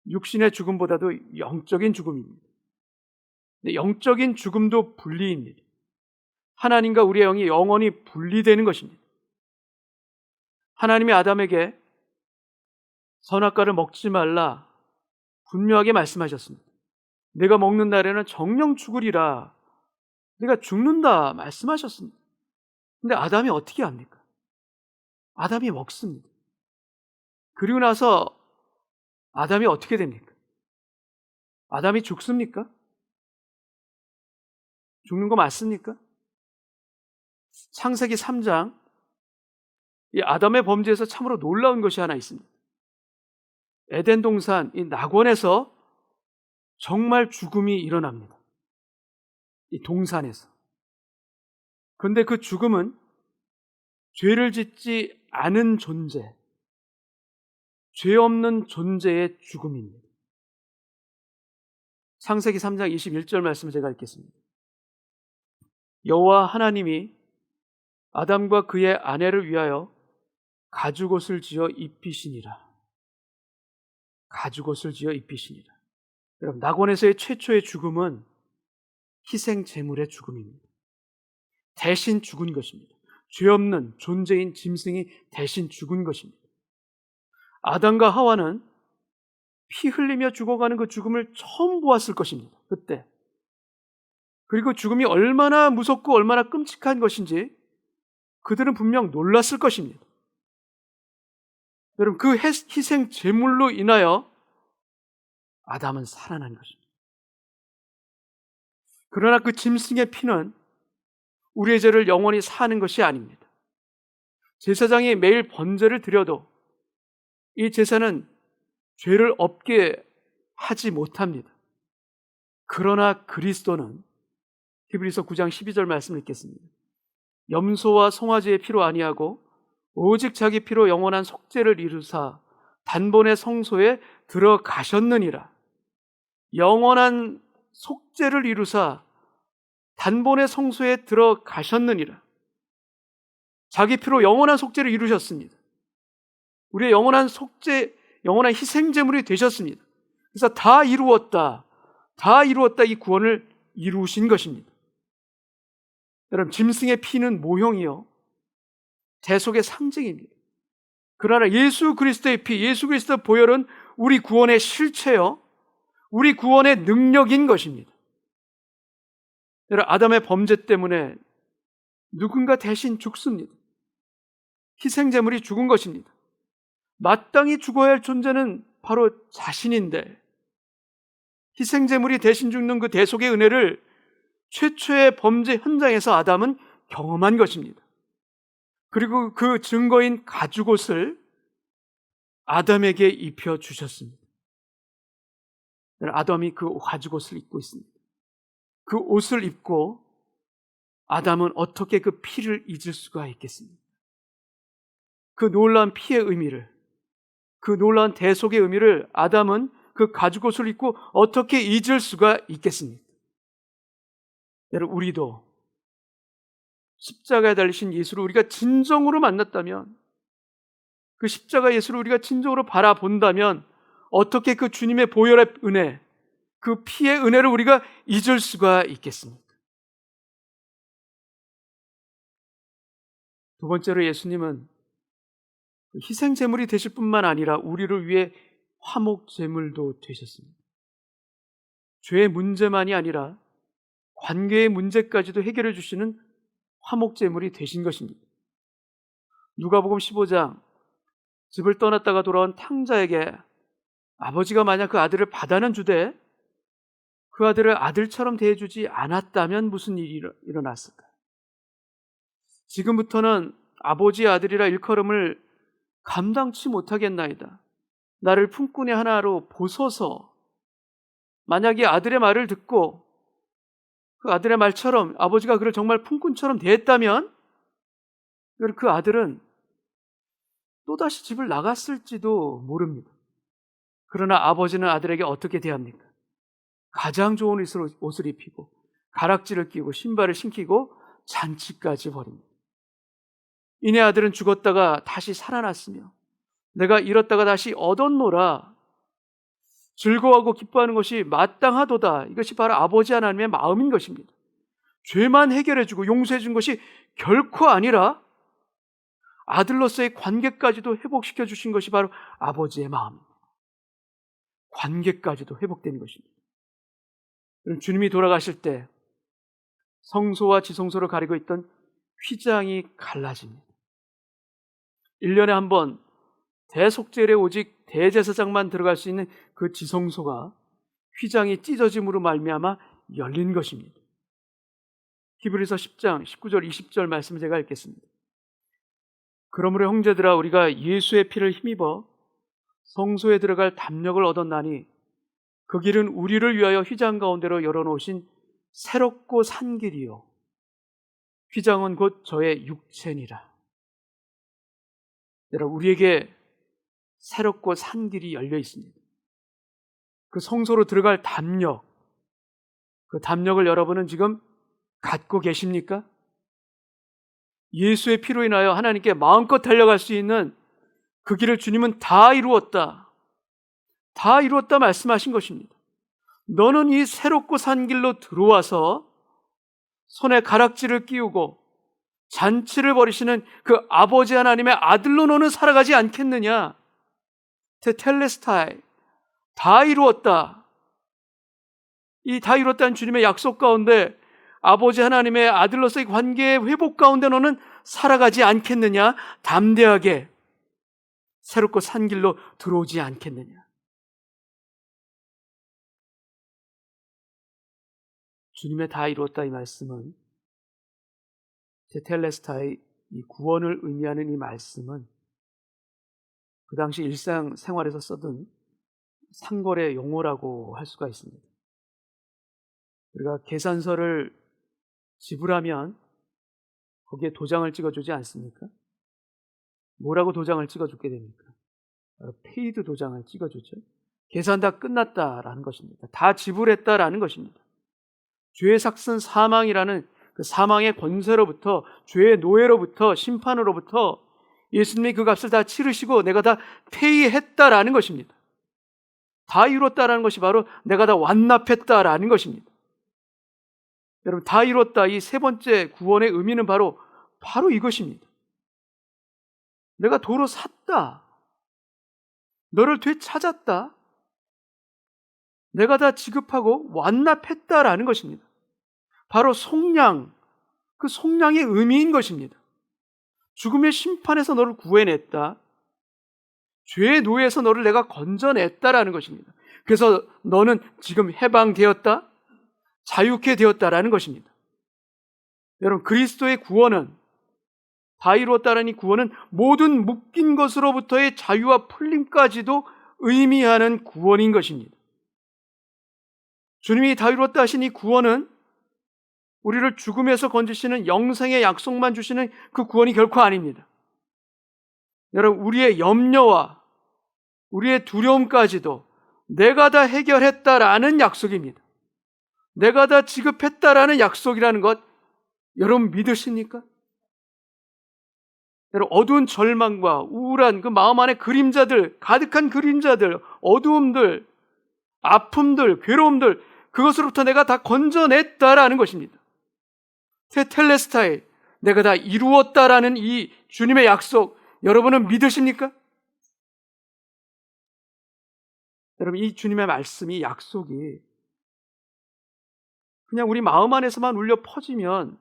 육신의 죽음보다도 영적인 죽음입니다. 영적인 죽음도 분리입니다. 하나님과 우리의 영이 영원히 분리되는 것입니다. 하나님이 아담에게 선악과를 먹지 말라 분명하게 말씀하셨습니다. 내가 먹는 날에는 정령 죽으리라. 내가 죽는다 말씀하셨습니다. 근데 아담이 어떻게 합니까? 아담이 먹습니다. 그리고 나서 아담이 어떻게 됩니까? 아담이 죽습니까? 죽는 거 맞습니까? 창세기 3장, 이 아담의 범죄에서 참으로 놀라운 것이 하나 있습니다. 에덴 동산, 이 낙원에서 정말 죽음이 일어납니다. 이 동산에서. 그런데 그 죽음은 죄를 짓지 않은 존재, 죄 없는 존재의 죽음입니다. 창세기 3장 21절 말씀을 제가 읽겠습니다. 여호와 하나님이 아담과 그의 아내를 위하여 가죽옷을 지어 입히시니라. 가죽옷을 지어 입히시니라. 여러분, 낙원에서의 최초의 죽음은 희생 제물의 죽음입니다. 대신 죽은 것입니다. 죄 없는 존재인 짐승이 대신 죽은 것입니다. 아담과 하와는 피 흘리며 죽어가는 그 죽음을 처음 보았을 것입니다. 그때. 그리고 죽음이 얼마나 무섭고 얼마나 끔찍한 것인지 그들은 분명 놀랐을 것입니다. 여러분, 그 희생 제물로 인하여 아담은 살아난 것입니다. 그러나 그 짐승의 피는 우리의 죄를 영원히 사는 것이 아닙니다. 제사장이 매일 번제를 드려도 이 제사는 죄를 없게 하지 못합니다. 그러나 그리스도는 히브리서 9장 12절 말씀을 읽겠습니다. 염소와 송아지의 피로 아니하고 오직 자기 피로 영원한 속죄를 이루사 단번에 성소에 들어가셨느니라. 영원한 속죄를 이루사 단번에 성소에 들어가셨느니라. 자기 피로 영원한 속죄를 이루셨습니다. 우리의 영원한 속죄, 영원한 희생제물이 되셨습니다. 그래서 다 이루었다, 다 이루었다, 이 구원을 이루신 것입니다. 여러분, 짐승의 피는 모형이요, 대속의 상징입니다. 그러나 예수 그리스도의 피, 예수 그리스도의 보혈은 우리 구원의 실체요, 우리 구원의 능력인 것입니다. 여러분, 아담의 범죄 때문에 누군가 대신 죽습니다. 희생제물이 죽은 것입니다. 마땅히 죽어야 할 존재는 바로 자신인데, 희생제물이 대신 죽는 그 대속의 은혜를 최초의 범죄 현장에서 아담은 경험한 것입니다. 그리고 그 증거인 가죽옷을 아담에게 입혀 주셨습니다. 아담이 그 가죽옷을 입고 있습니다. 그 옷을 입고 아담은 어떻게 그 피를 잊을 수가 있겠습니까? 그 놀라운 피의 의미를, 그 놀라운 대속의 의미를 아담은 그 가죽옷을 입고 어떻게 잊을 수가 있겠습니까? 여러분, 우리도 십자가에 달리신 예수를 우리가 진정으로 만났다면, 그 십자가 예수를 우리가 진정으로 바라본다면 어떻게 그 주님의 보혈의 은혜, 그 피의 은혜를 우리가 잊을 수가 있겠습니까? 두 번째로, 예수님은 희생제물이 되실 뿐만 아니라 우리를 위해 화목제물도 되셨습니다. 죄의 문제만이 아니라 관계의 문제까지도 해결해 주시는 화목제물이 되신 것입니다. 누가복음 15장, 집을 떠났다가 돌아온 탕자에게 아버지가 만약 그 아들을 받아는 주되 그 아들을 아들처럼 대해주지 않았다면 무슨 일이 일어났을까요? 지금부터는 아버지의 아들이라 일컬음을 감당치 못하겠나이다. 나를 품꾼의 하나로 보소서. 만약에 아들의 말을 듣고 그 아들의 말처럼 아버지가 그를 정말 품꾼처럼 대했다면 그 아들은 또다시 집을 나갔을지도 모릅니다. 그러나 아버지는 아들에게 어떻게 대합니까? 가장 좋은 옷을 입히고 가락지를 끼고 신발을 신기고 잔치까지 벌입니다. 이내 아들은 죽었다가 다시 살아났으며 내가 잃었다가 다시 얻었노라. 즐거워하고 기뻐하는 것이 마땅하도다. 이것이 바로 아버지 하나님의 마음인 것입니다. 죄만 해결해주고 용서해준 것이 결코 아니라 아들로서의 관계까지도 회복시켜 주신 것이 바로 아버지의 마음입니다. 관계까지도 회복되는 것입니다. 주님이 돌아가실 때 성소와 지성소를 가리고 있던 휘장이 갈라집니다. 1년에 한 번 대속제일에 오직 대제사장만 들어갈 수 있는 그 지성소가 휘장이 찢어짐으로 말미암아 열린 것입니다. 히브리서 10장 19절 20절 말씀을 제가 읽겠습니다. 그러므로 형제들아, 우리가 예수의 피를 힘입어 성소에 들어갈 담력을 얻었나니 그 길은 우리를 위하여 휘장 가운데로 열어놓으신 새롭고 산 길이요, 휘장은 곧 저의 육체니라. 여러분, 우리에게 새롭고 산 길이 열려 있습니다. 그 성소로 들어갈 담력, 그 담력을 여러분은 지금 갖고 계십니까? 예수의 피로 인하여 하나님께 마음껏 달려갈 수 있는 그 길을 주님은 다 이루었다, 다 이루었다 말씀하신 것입니다. 너는 이 새롭고 산 길로 들어와서 손에 가락지를 끼우고 잔치를 벌이시는 그 아버지 하나님의 아들로 너는 살아가지 않겠느냐? 테텔레스타이, 다 이루었다. 이 다 이루었다는 주님의 약속 가운데 아버지 하나님의 아들로서의 관계의 회복 가운데 너는 살아가지 않겠느냐? 담대하게 새롭고 산 길로 들어오지 않겠느냐? 주님의 다 이루었다 이 말씀은, 테텔레스타의 이 구원을 의미하는 이 말씀은 그 당시 일상생활에서 쓰던 상거래 용어라고 할 수가 있습니다. 우리가 계산서를 지불하면 거기에 도장을 찍어주지 않습니까? 뭐라고 도장을 찍어주게 됩니까? 페이드 도장을 찍어주죠. 계산 다 끝났다라는 것입니다. 다 지불했다라는 것입니다. 죄의 삭슨 사망이라는 그 사망의 권세로부터, 죄의 노예로부터, 심판으로부터 예수님이 그 값을 다 치르시고 내가 다 페이했다라는 것입니다. 다 이뤘다라는 것이 바로 내가 다 완납했다라는 것입니다. 여러분, 다 이뤘다, 이 세 번째 구원의 의미는 바로 이것입니다. 내가 도로 샀다. 너를 되찾았다. 내가 다 지급하고 완납했다라는 것입니다. 바로 속량, 그 속량의 의미인 것입니다. 죽음의 심판에서 너를 구해냈다. 죄의 노예에서 너를 내가 건져냈다라는 것입니다. 그래서 너는 지금 해방되었다, 자유케 되었다라는 것입니다. 여러분, 그리스도의 구원은, 다 이루었다라는 이 구원은 모든 묶인 것으로부터의 자유와 풀림까지도 의미하는 구원인 것입니다. 주님이 다 이루었다 하신 이 구원은 우리를 죽음에서 건지시는 영생의 약속만 주시는 그 구원이 결코 아닙니다. 여러분, 우리의 염려와 우리의 두려움까지도 내가 다 해결했다라는 약속입니다. 내가 다 지급했다라는 약속이라는 것 여러분 믿으십니까? 여러분, 어두운 절망과 우울한 그 마음 안에 그림자들, 가득한 그림자들, 어두움들, 아픔들, 괴로움들, 그것으로부터 내가 다 건져냈다라는 것입니다. 테텔레스타이, 내가 다 이루었다라는 이 주님의 약속, 여러분은 믿으십니까? 여러분, 이 주님의 말씀이, 약속이 그냥 우리 마음 안에서만 울려 퍼지면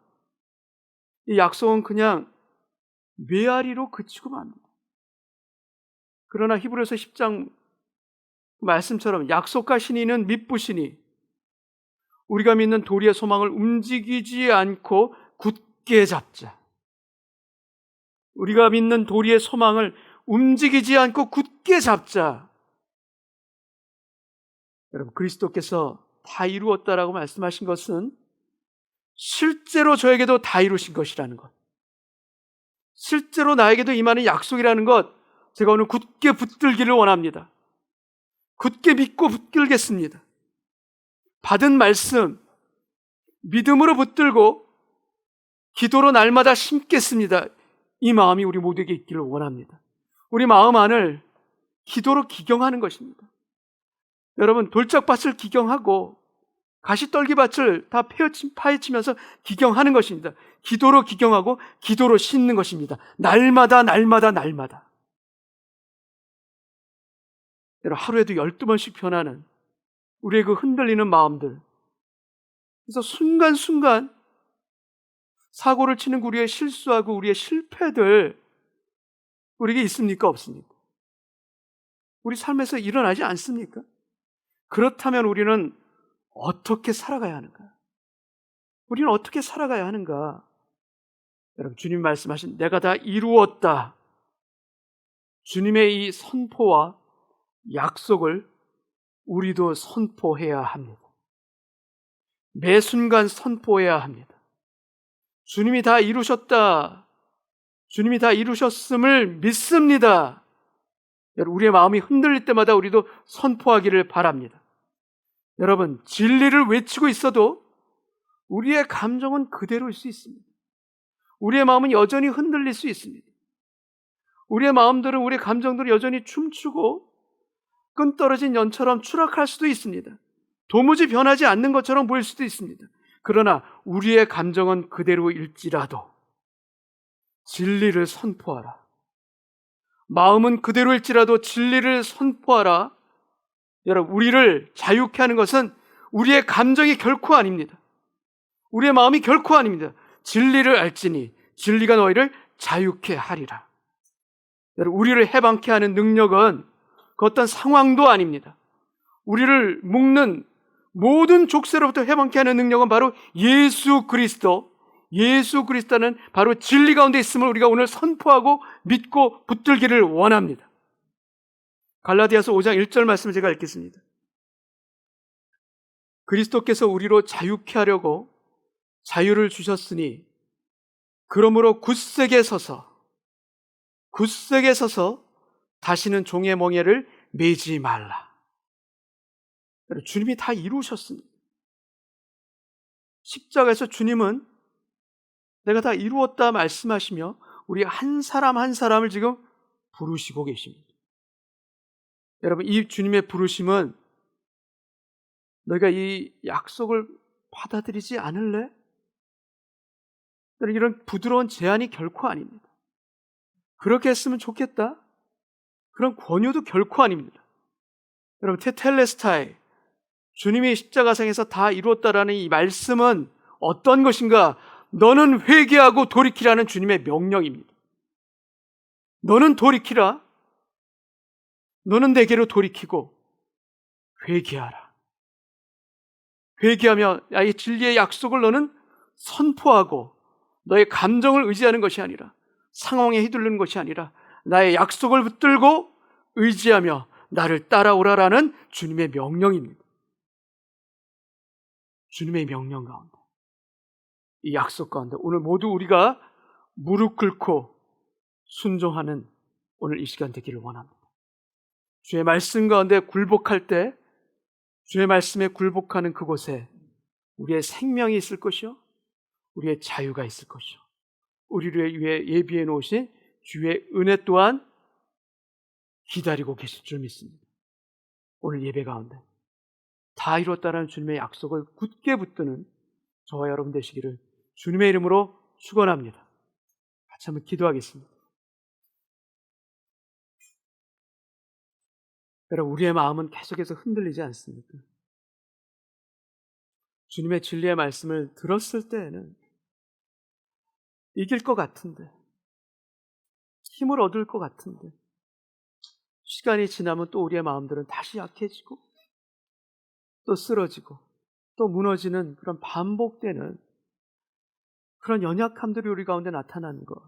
이 약속은 그냥 메아리로 그치고 맙니다. 그러나 히브리서 10장 말씀처럼 약속과 신의는 미쁘시니 우리가 믿는 도리의 소망을 움직이지 않고 굳게 잡자. 우리가 믿는 도리의 소망을 움직이지 않고 굳게 잡자. 여러분, 그리스도께서 다 이루었다라고 말씀하신 것은 실제로 저에게도 다 이루신 것이라는 것, 실제로 나에게도 임하는 약속이라는 것, 제가 오늘 굳게 붙들기를 원합니다. 굳게 믿고 붙들겠습니다. 받은 말씀 믿음으로 붙들고 기도로 날마다 심겠습니다. 이 마음이 우리 모두에게 있기를 원합니다. 우리 마음 안을 기도로 기경하는 것입니다. 여러분, 돌짝밭을 기경하고 가시떨기밭을 다 파헤치면서 기경하는 것입니다. 기도로 기경하고 기도로 심는 것입니다. 날마다 날마다 날마다. 여러분, 하루에도 12번씩 변하는 우리의 그 흔들리는 마음들, 그래서 순간순간 사고를 치는 우리의 실수하고 우리의 실패들 우리에게 있습니까? 없습니까? 우리 삶에서 일어나지 않습니까? 그렇다면 우리는 어떻게 살아가야 하는가? 우리는 어떻게 살아가야 하는가? 여러분, 주님 말씀하신 내가 다 이루었다, 주님의 이 선포와 약속을 우리도 선포해야 합니다. 매 순간 선포해야 합니다. 주님이 다 이루셨다, 주님이 다 이루셨음을 믿습니다. 여러분, 우리의 마음이 흔들릴 때마다 우리도 선포하기를 바랍니다. 여러분, 진리를 외치고 있어도 우리의 감정은 그대로일 수 있습니다. 우리의 마음은 여전히 흔들릴 수 있습니다. 우리의 마음들은, 우리의 감정들은 여전히 춤추고 끈 떨어진 연처럼 추락할 수도 있습니다. 도무지 변하지 않는 것처럼 보일 수도 있습니다. 그러나 우리의 감정은 그대로일지라도 진리를 선포하라. 마음은 그대로일지라도 진리를 선포하라. 여러분, 우리를 자유케 하는 것은 우리의 감정이 결코 아닙니다. 우리의 마음이 결코 아닙니다. 진리를 알지니 진리가 너희를 자유케 하리라. 여러분, 우리를 해방케 하는 능력은 그 어떤 상황도 아닙니다. 우리를 묶는 모든 족쇄로부터 해방케 하는 능력은 바로 예수 그리스도, 예수 그리스도는 바로 진리 가운데 있음을 우리가 오늘 선포하고 믿고 붙들기를 원합니다. 갈라디아서 5장 1절 말씀을 제가 읽겠습니다. 그리스도께서 우리로 자유케 하려고 자유를 주셨으니 그러므로 굳세게 서서 다시는 종의 멍에를 매지 말라. 주님이 다 이루셨습니다. 십자가에서 주님은 내가 다 이루었다 말씀하시며 우리 한 사람 한 사람을 지금 부르시고 계십니다. 여러분, 이 주님의 부르심은 너희가 이 약속을 받아들이지 않을래? 이런 부드러운 제안이 결코 아닙니다. 그렇게 했으면 좋겠다, 그런 권유도 결코 아닙니다. 여러분, 테텔레스타이, 주님이 십자가상에서 다 이루었다라는 이 말씀은 어떤 것인가? 너는 회개하고 돌이키라는 주님의 명령입니다. 너는 돌이키라. 너는 내게로 돌이키고 회개하라. 회개하며 나의 진리의 약속을 너는 선포하고, 너의 감정을 의지하는 것이 아니라, 상황에 휘둘리는 것이 아니라 나의 약속을 붙들고 의지하며 나를 따라오라라는 주님의 명령입니다. 주님의 명령 가운데, 이 약속 가운데 오늘 모두 우리가 무릎 꿇고 순종하는 오늘 이 시간 되기를 원합니다. 주의 말씀 가운데 굴복할 때, 주의 말씀에 굴복하는 그곳에 우리의 생명이 있을 것이요, 우리의 자유가 있을 것이요, 우리를 위해 예비해 놓으신 주의 은혜 또한 기다리고 계실 줄 믿습니다. 오늘 예배 가운데 다 이뤘다라는 주님의 약속을 굳게 붙드는 저와 여러분 되시기를 주님의 이름으로 축원합니다. 같이 한번 기도하겠습니다. 여러분, 우리의 마음은 계속해서 흔들리지 않습니까? 주님의 진리의 말씀을 들었을 때에는 이길 것 같은데, 힘을 얻을 것 같은데, 시간이 지나면 또 우리의 마음들은 다시 약해지고 또 쓰러지고 또 무너지는 그런 반복되는 그런 연약함들이 우리 가운데 나타나는 것,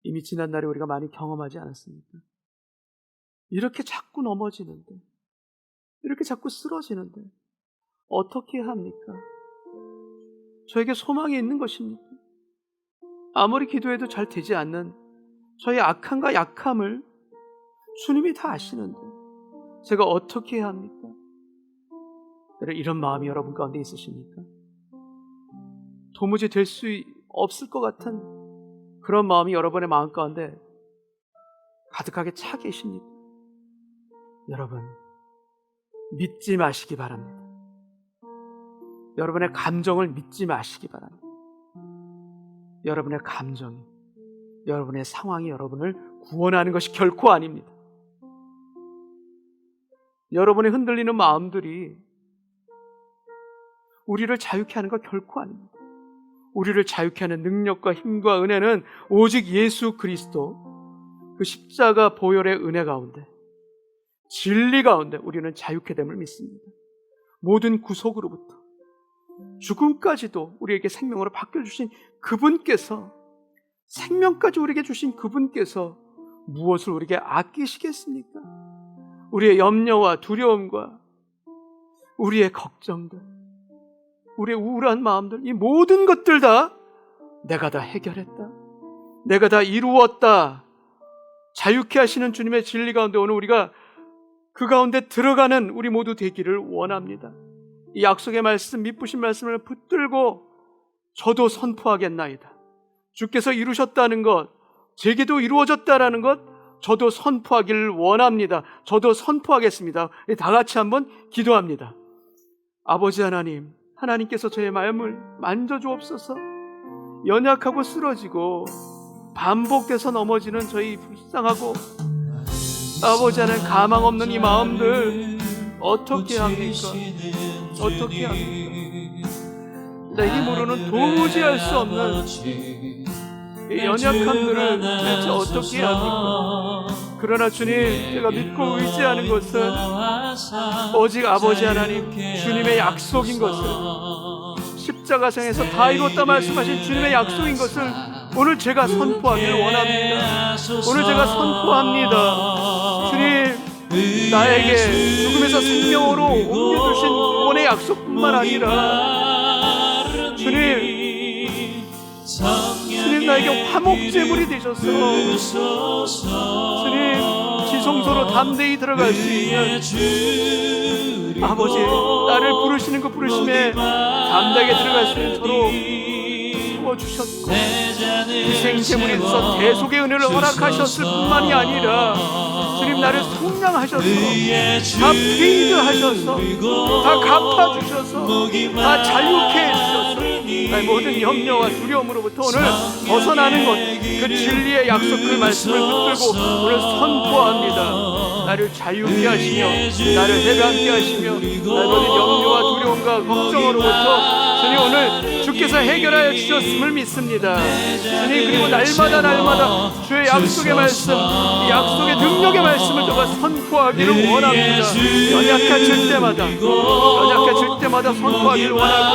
이미 지난날에 우리가 많이 경험하지 않았습니까? 이렇게 자꾸 넘어지는데, 이렇게 자꾸 쓰러지는데 어떻게 합니까? 저에게 소망이 있는 것입니까? 아무리 기도해도 잘 되지 않는 저의 악함과 약함을 주님이 다 아시는데 제가 어떻게 해야 합니까? 이런 마음이 여러분 가운데 있으십니까? 도무지 될 수 없을 것 같은 그런 마음이 여러분의 마음 가운데 가득하게 차 계십니까? 여러분, 믿지 마시기 바랍니다. 여러분의 감정을 믿지 마시기 바랍니다. 여러분의 감정이, 여러분의 상황이 여러분을 구원하는 것이 결코 아닙니다. 여러분의 흔들리는 마음들이 우리를 자유케 하는 것 결코 아닙니다. 우리를 자유케 하는 능력과 힘과 은혜는 오직 예수 그리스도 그 십자가 보혈의 은혜 가운데, 진리 가운데 우리는 자유케 됨을 믿습니다. 모든 구속으로부터 죽음까지도 우리에게 생명으로 바뀌어주신 그분께서, 생명까지 우리에게 주신 그분께서 무엇을 우리에게 아끼시겠습니까? 우리의 염려와 두려움과 우리의 걱정들, 우리의 우울한 마음들, 이 모든 것들 다 내가 다 해결했다, 내가 다 이루었다, 자유케 하시는 주님의 진리 가운데 오늘 우리가 그 가운데 들어가는 우리 모두 되기를 원합니다. 이 약속의 말씀, 미쁘신 말씀을 붙들고 저도 선포하겠나이다. 주께서 이루셨다는 것, 제게도 이루어졌다라는 것, 저도 선포하기를 원합니다. 저도 선포하겠습니다. 다 같이 한번 기도합니다. 아버지 하나님, 하나님께서 저의 마음을 만져주옵소서. 연약하고 쓰러지고 반복돼서 넘어지는 저희 불쌍하고 아버지 하나님 가망 없는 이 마음들 어떻게 합니까? 어떻게 합니까? 내 힘으로는 도무지 할 수 없는 이 연약함들을 대체 어떻게 합니까? 그러나 주님, 제가 믿고 의지하는 것은 오직 아버지 하나님 주님의 약속인 것을, 십자가상에서 다 이뤘다 말씀하신 주님의 약속인 것을 오늘 제가 선포하기를 원합니다. 오늘 제가 선포합니다. 주님, 나에게 죽음에서 생명으로 옮겨주신 구원의 약속뿐만 아니라 주님 나에게 화목제물이 되셔서 주님 지성소로 담대히 들어갈 수 있는 아버지, 나를 부르시는 그 부르심에 담대하게 들어갈 수 있는 저로 주셨고, 희생제물이 되어서 대속의 은혜를 허락하셨을 뿐만이 아니라 주님 나를 성량하셔서 다 페이드 하셔서 다 갚아주셔서 다 자유케 해주셔서 나의 모든 염려와 두려움으로부터 오늘 벗어나는 것, 그 진리의 약속, 그 말씀을 붙들고 오늘 선포합니다. 나를 자유케 하시며 나를 해방케 하시며 나의 모든 염려와 두려움과 걱정으로부터 주님 오늘 주께서 해결하여 주셨음을 믿습니다. 주님, 그리고 날마다 주의 약속의 말씀, 이 약속의 능력의 말씀을 제가 선포하기를 원합니다. 연약해질 때마다 선포하기를 원하고,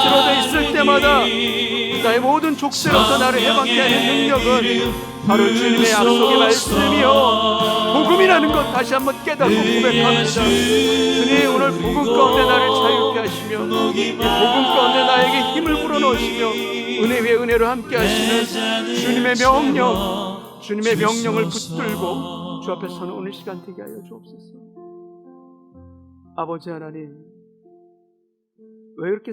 쓰러져 있을 때마다 나의 모든 족쇄로부터 나를 해방케 하는 능력은 바로 주님의 약속의 말씀이요 복음이라는 것 다시 한번 깨닫고 고백합니다. 주님, 오늘 복음 가운데 나를 자유케 하시며 이 복음 가운데 나에게 힘을 불어넣으시며 은혜 위에 은혜로 함께 하시는 주님의 명령을 붙들고 주 앞에 서는 오늘 시간 되게 하여 주옵소서. 아버지 하나님, 왜 이렇게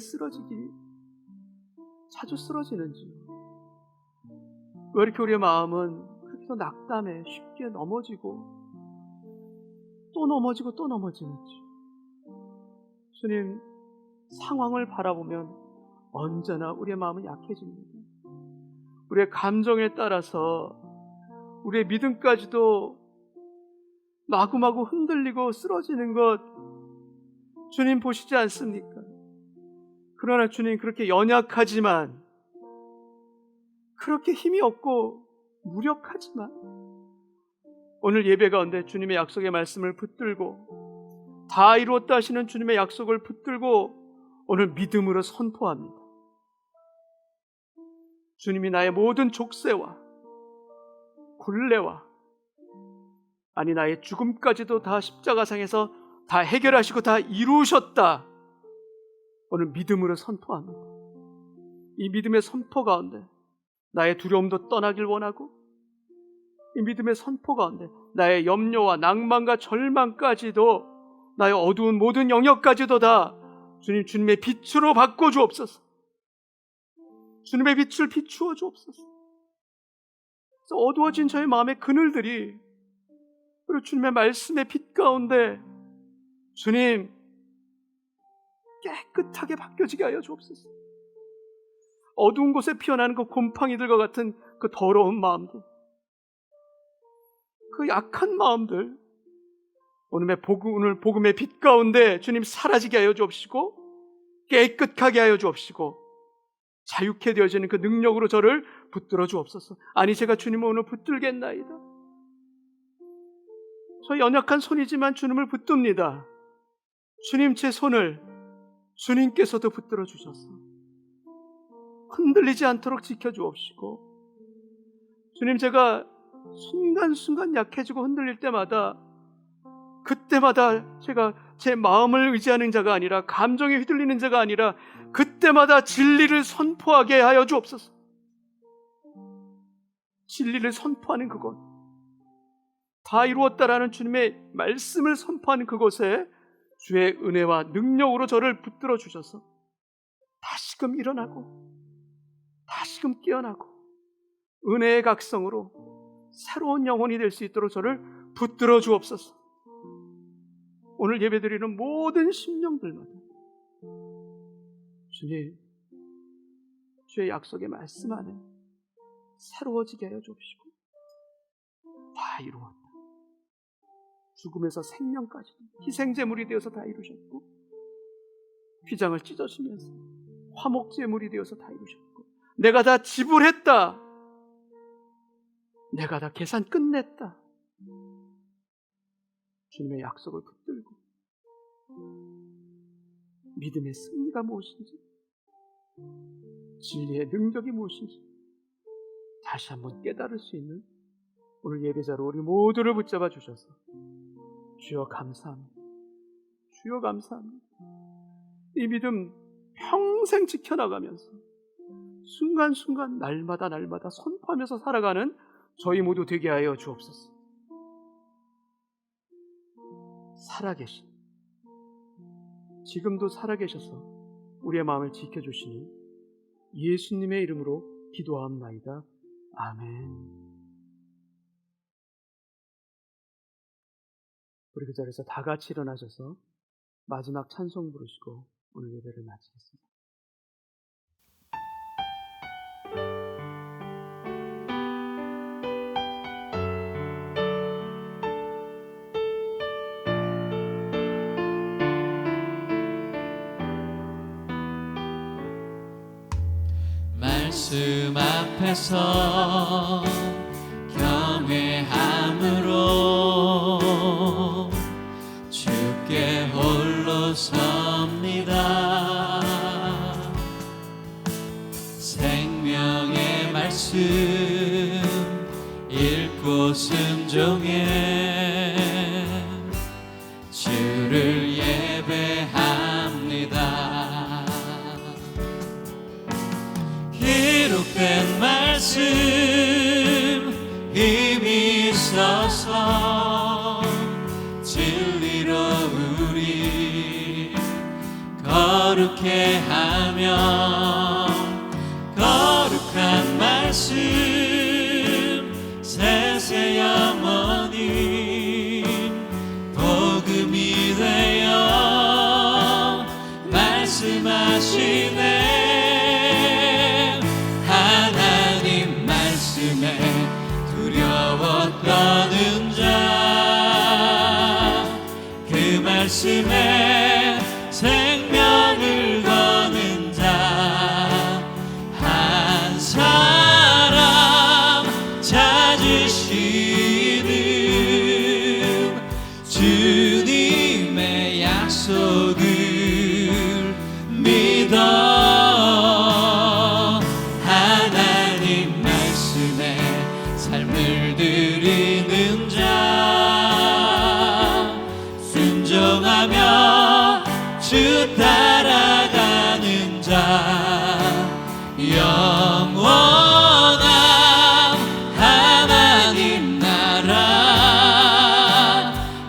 자주 쓰러지는지, 왜 이렇게 우리의 마음은 그렇게 낙담해 쉽게 넘어지고 또 넘어지는지. 주님, 상황을 바라보면 언제나 우리의 마음은 약해집니다. 우리의 감정에 따라서 우리의 믿음까지도 마구마구 흔들리고 쓰러지는 것 주님 보시지 않습니까? 그러나 주님, 그렇게 연약하지만, 그렇게 힘이 없고 무력하지만 오늘 예배 가운데 주님의 약속의 말씀을 붙들고 다 이루었다 하시는 주님의 약속을 붙들고 오늘 믿음으로 선포합니다. 주님이 나의 모든 족쇄와 굴레와 아니 나의 죽음까지도 다 십자가상에서 다 해결하시고 다 이루셨다. 오늘 믿음으로 선포합니다. 이 믿음의 선포 가운데 나의 두려움도 떠나길 원하고, 이 믿음의 선포 가운데 나의 염려와 낭만과 절망까지도, 나의 어두운 모든 영역까지도 다 주님의 빛으로 바꿔주옵소서. 주님의 빛을 비추어 주옵소서. 어두워진 저의 마음의 그늘들이 그리고 주님의 말씀의 빛 가운데 주님 깨끗하게 바뀌어지게 하여 주옵소서. 어두운 곳에 피어나는 그 곰팡이들과 같은 그 더러운 마음들, 그 약한 마음들 오늘 복음의 빛 가운데 주님 사라지게 하여 주옵시고, 깨끗하게 하여 주옵시고, 자유케 되어지는 그 능력으로 저를 붙들어 주옵소서. 아니, 제가 주님을 오늘 붙들겠나이다. 저 연약한 손이지만 주님을 붙듭니다. 주님, 제 손을 주님께서도 붙들어 주셔서 흔들리지 않도록 지켜주옵시고, 주님, 제가 순간순간 약해지고 흔들릴 때마다, 그때마다 제가 제 마음을 의지하는 자가 아니라, 감정에 휘둘리는 자가 아니라, 그때마다 진리를 선포하게 하여 주옵소서. 진리를 선포하는 그곳, 다 이루었다라는 주님의 말씀을 선포하는 그곳에 주의 은혜와 능력으로 저를 붙들어 주셔서 다시금 일어나고 다시금 깨어나고 은혜의 각성으로 새로운 영혼이 될 수 있도록 저를 붙들어 주옵소서. 오늘 예배드리는 모든 심령들마다 주님, 주의 약속의 말씀 안에 새로워지게 하여 주옵시고, 다 이루었다. 죽음에서 생명까지 희생제물이 되어서 다 이루셨고, 휘장을 찢어지면서 화목제물이 되어서 다 이루셨고, 내가 다 지불했다, 내가 다 계산 끝냈다. 주님의 약속을 붙들고 믿음의 승리가 무엇인지, 진리의 능력이 무엇인지 다시 한번 깨달을 수 있는 오늘 예배자로 우리 모두를 붙잡아 주셔서 주여 감사합니다. 주여 감사합니다. 이 믿음 평생 지켜나가면서 순간순간 날마다 선포하면서 살아가는 저희 모두 되게 하여 주옵소서. 살아계신, 지금도 살아계셔서 우리의 마음을 지켜주시는 예수님의 이름으로 기도하옵나이다. 아멘. 우리 그 자리에서 다 같이 일어나셔서 마지막 찬송 부르시고 오늘 예배를 마치겠습니다. 말씀 앞에서 경외함으로 주께 홀로 섭니다. 생명의 말씀 읽고 순종해 주를 예배합니다. 기록된 말씀 힘이 있어서 진리로 우리 거룩해 하며 거룩한 말씀 세세 영원히 복음이 되어 말씀하시네. 하나님 말씀에 두려워 떠는 자, 그 말씀에 생명을 거는 자, 한 사람 찾으시는 주님의 약속을 믿어 하나님 말씀에 삶을 드리는 자, 순종하며 주 따라가는 자, 영원한 하나님 나라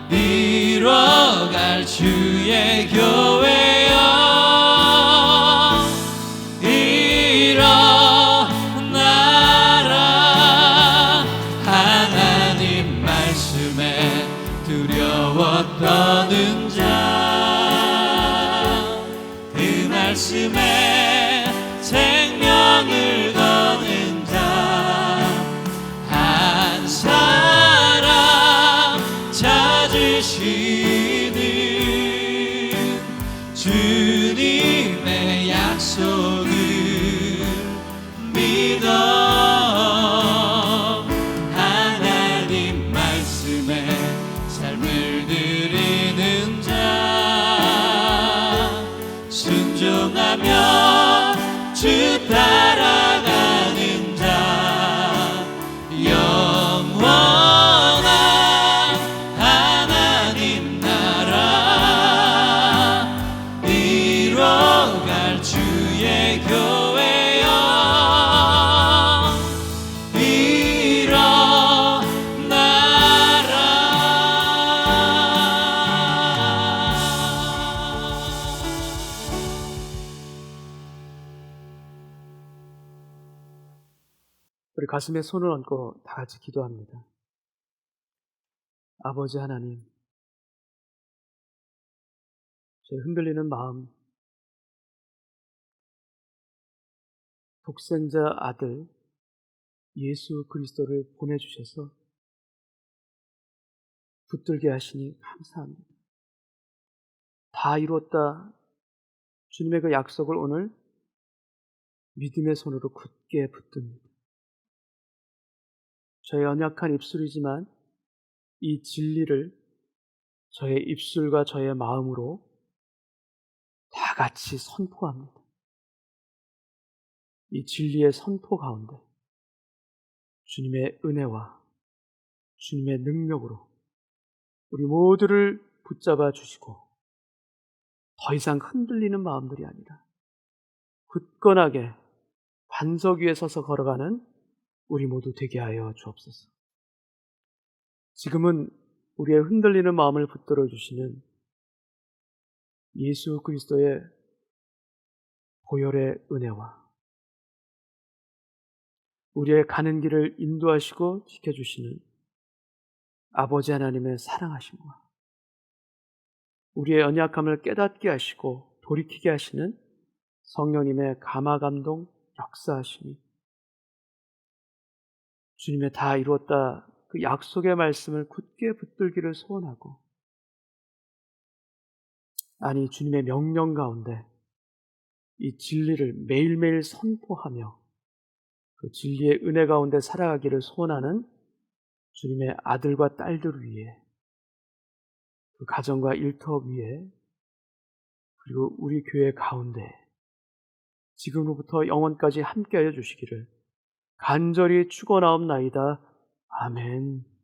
이뤄갈 주의 교회여 일어나라. 하나님 말씀에 두려워 떠는 자, 그 말씀에 생명을 거는 자, 한 사람 찾으시는 주님의 약속을 믿어 하나님 말씀에 삶을 드리는 자, 순종하며 주 따라가는 자, 영원한 하나님 나라 이뤄갈 주의 교회여 일어나라. 우리 가슴에 손을 얹고 다 같이 기도합니다. 아버지 하나님, 저희 흔들리는 마음, 독생자 아들 예수 그리스도를 보내주셔서 붙들게 하시니 감사합니다. 다 이뤘다. 주님의 그 약속을 오늘 믿음의 손으로 굳게 붙듭니다. 저의 연약한 입술이지만 이 진리를 저의 입술과 저의 마음으로 다 같이 선포합니다. 이 진리의 선포 가운데 주님의 은혜와 주님의 능력으로 우리 모두를 붙잡아 주시고 더 이상 흔들리는 마음들이 아니라 굳건하게 반석 위에 서서 걸어가는 우리 모두 되게 하여 주옵소서. 지금은 우리의 흔들리는 마음을 붙들어 주시는 예수 그리스도의 보혈의 은혜와 우리의 가는 길을 인도하시고 지켜주시는 아버지 하나님의 사랑하심과 우리의 연약함을 깨닫게 하시고 돌이키게 하시는 성령님의 감화감동 역사하심이 주님의 다 이루었다 그 약속의 말씀을 굳게 붙들기를 소원하고, 아니 주님의 명령 가운데 이 진리를 매일매일 선포하며 그 진리의 은혜 가운데 살아가기를 소원하는 주님의 아들과 딸들 위에, 그 가정과 일터 위에, 그리고 우리 교회 가운데 지금로부터 영원까지 함께하여 주시기를 간절히 축원하옵나이다. 아멘.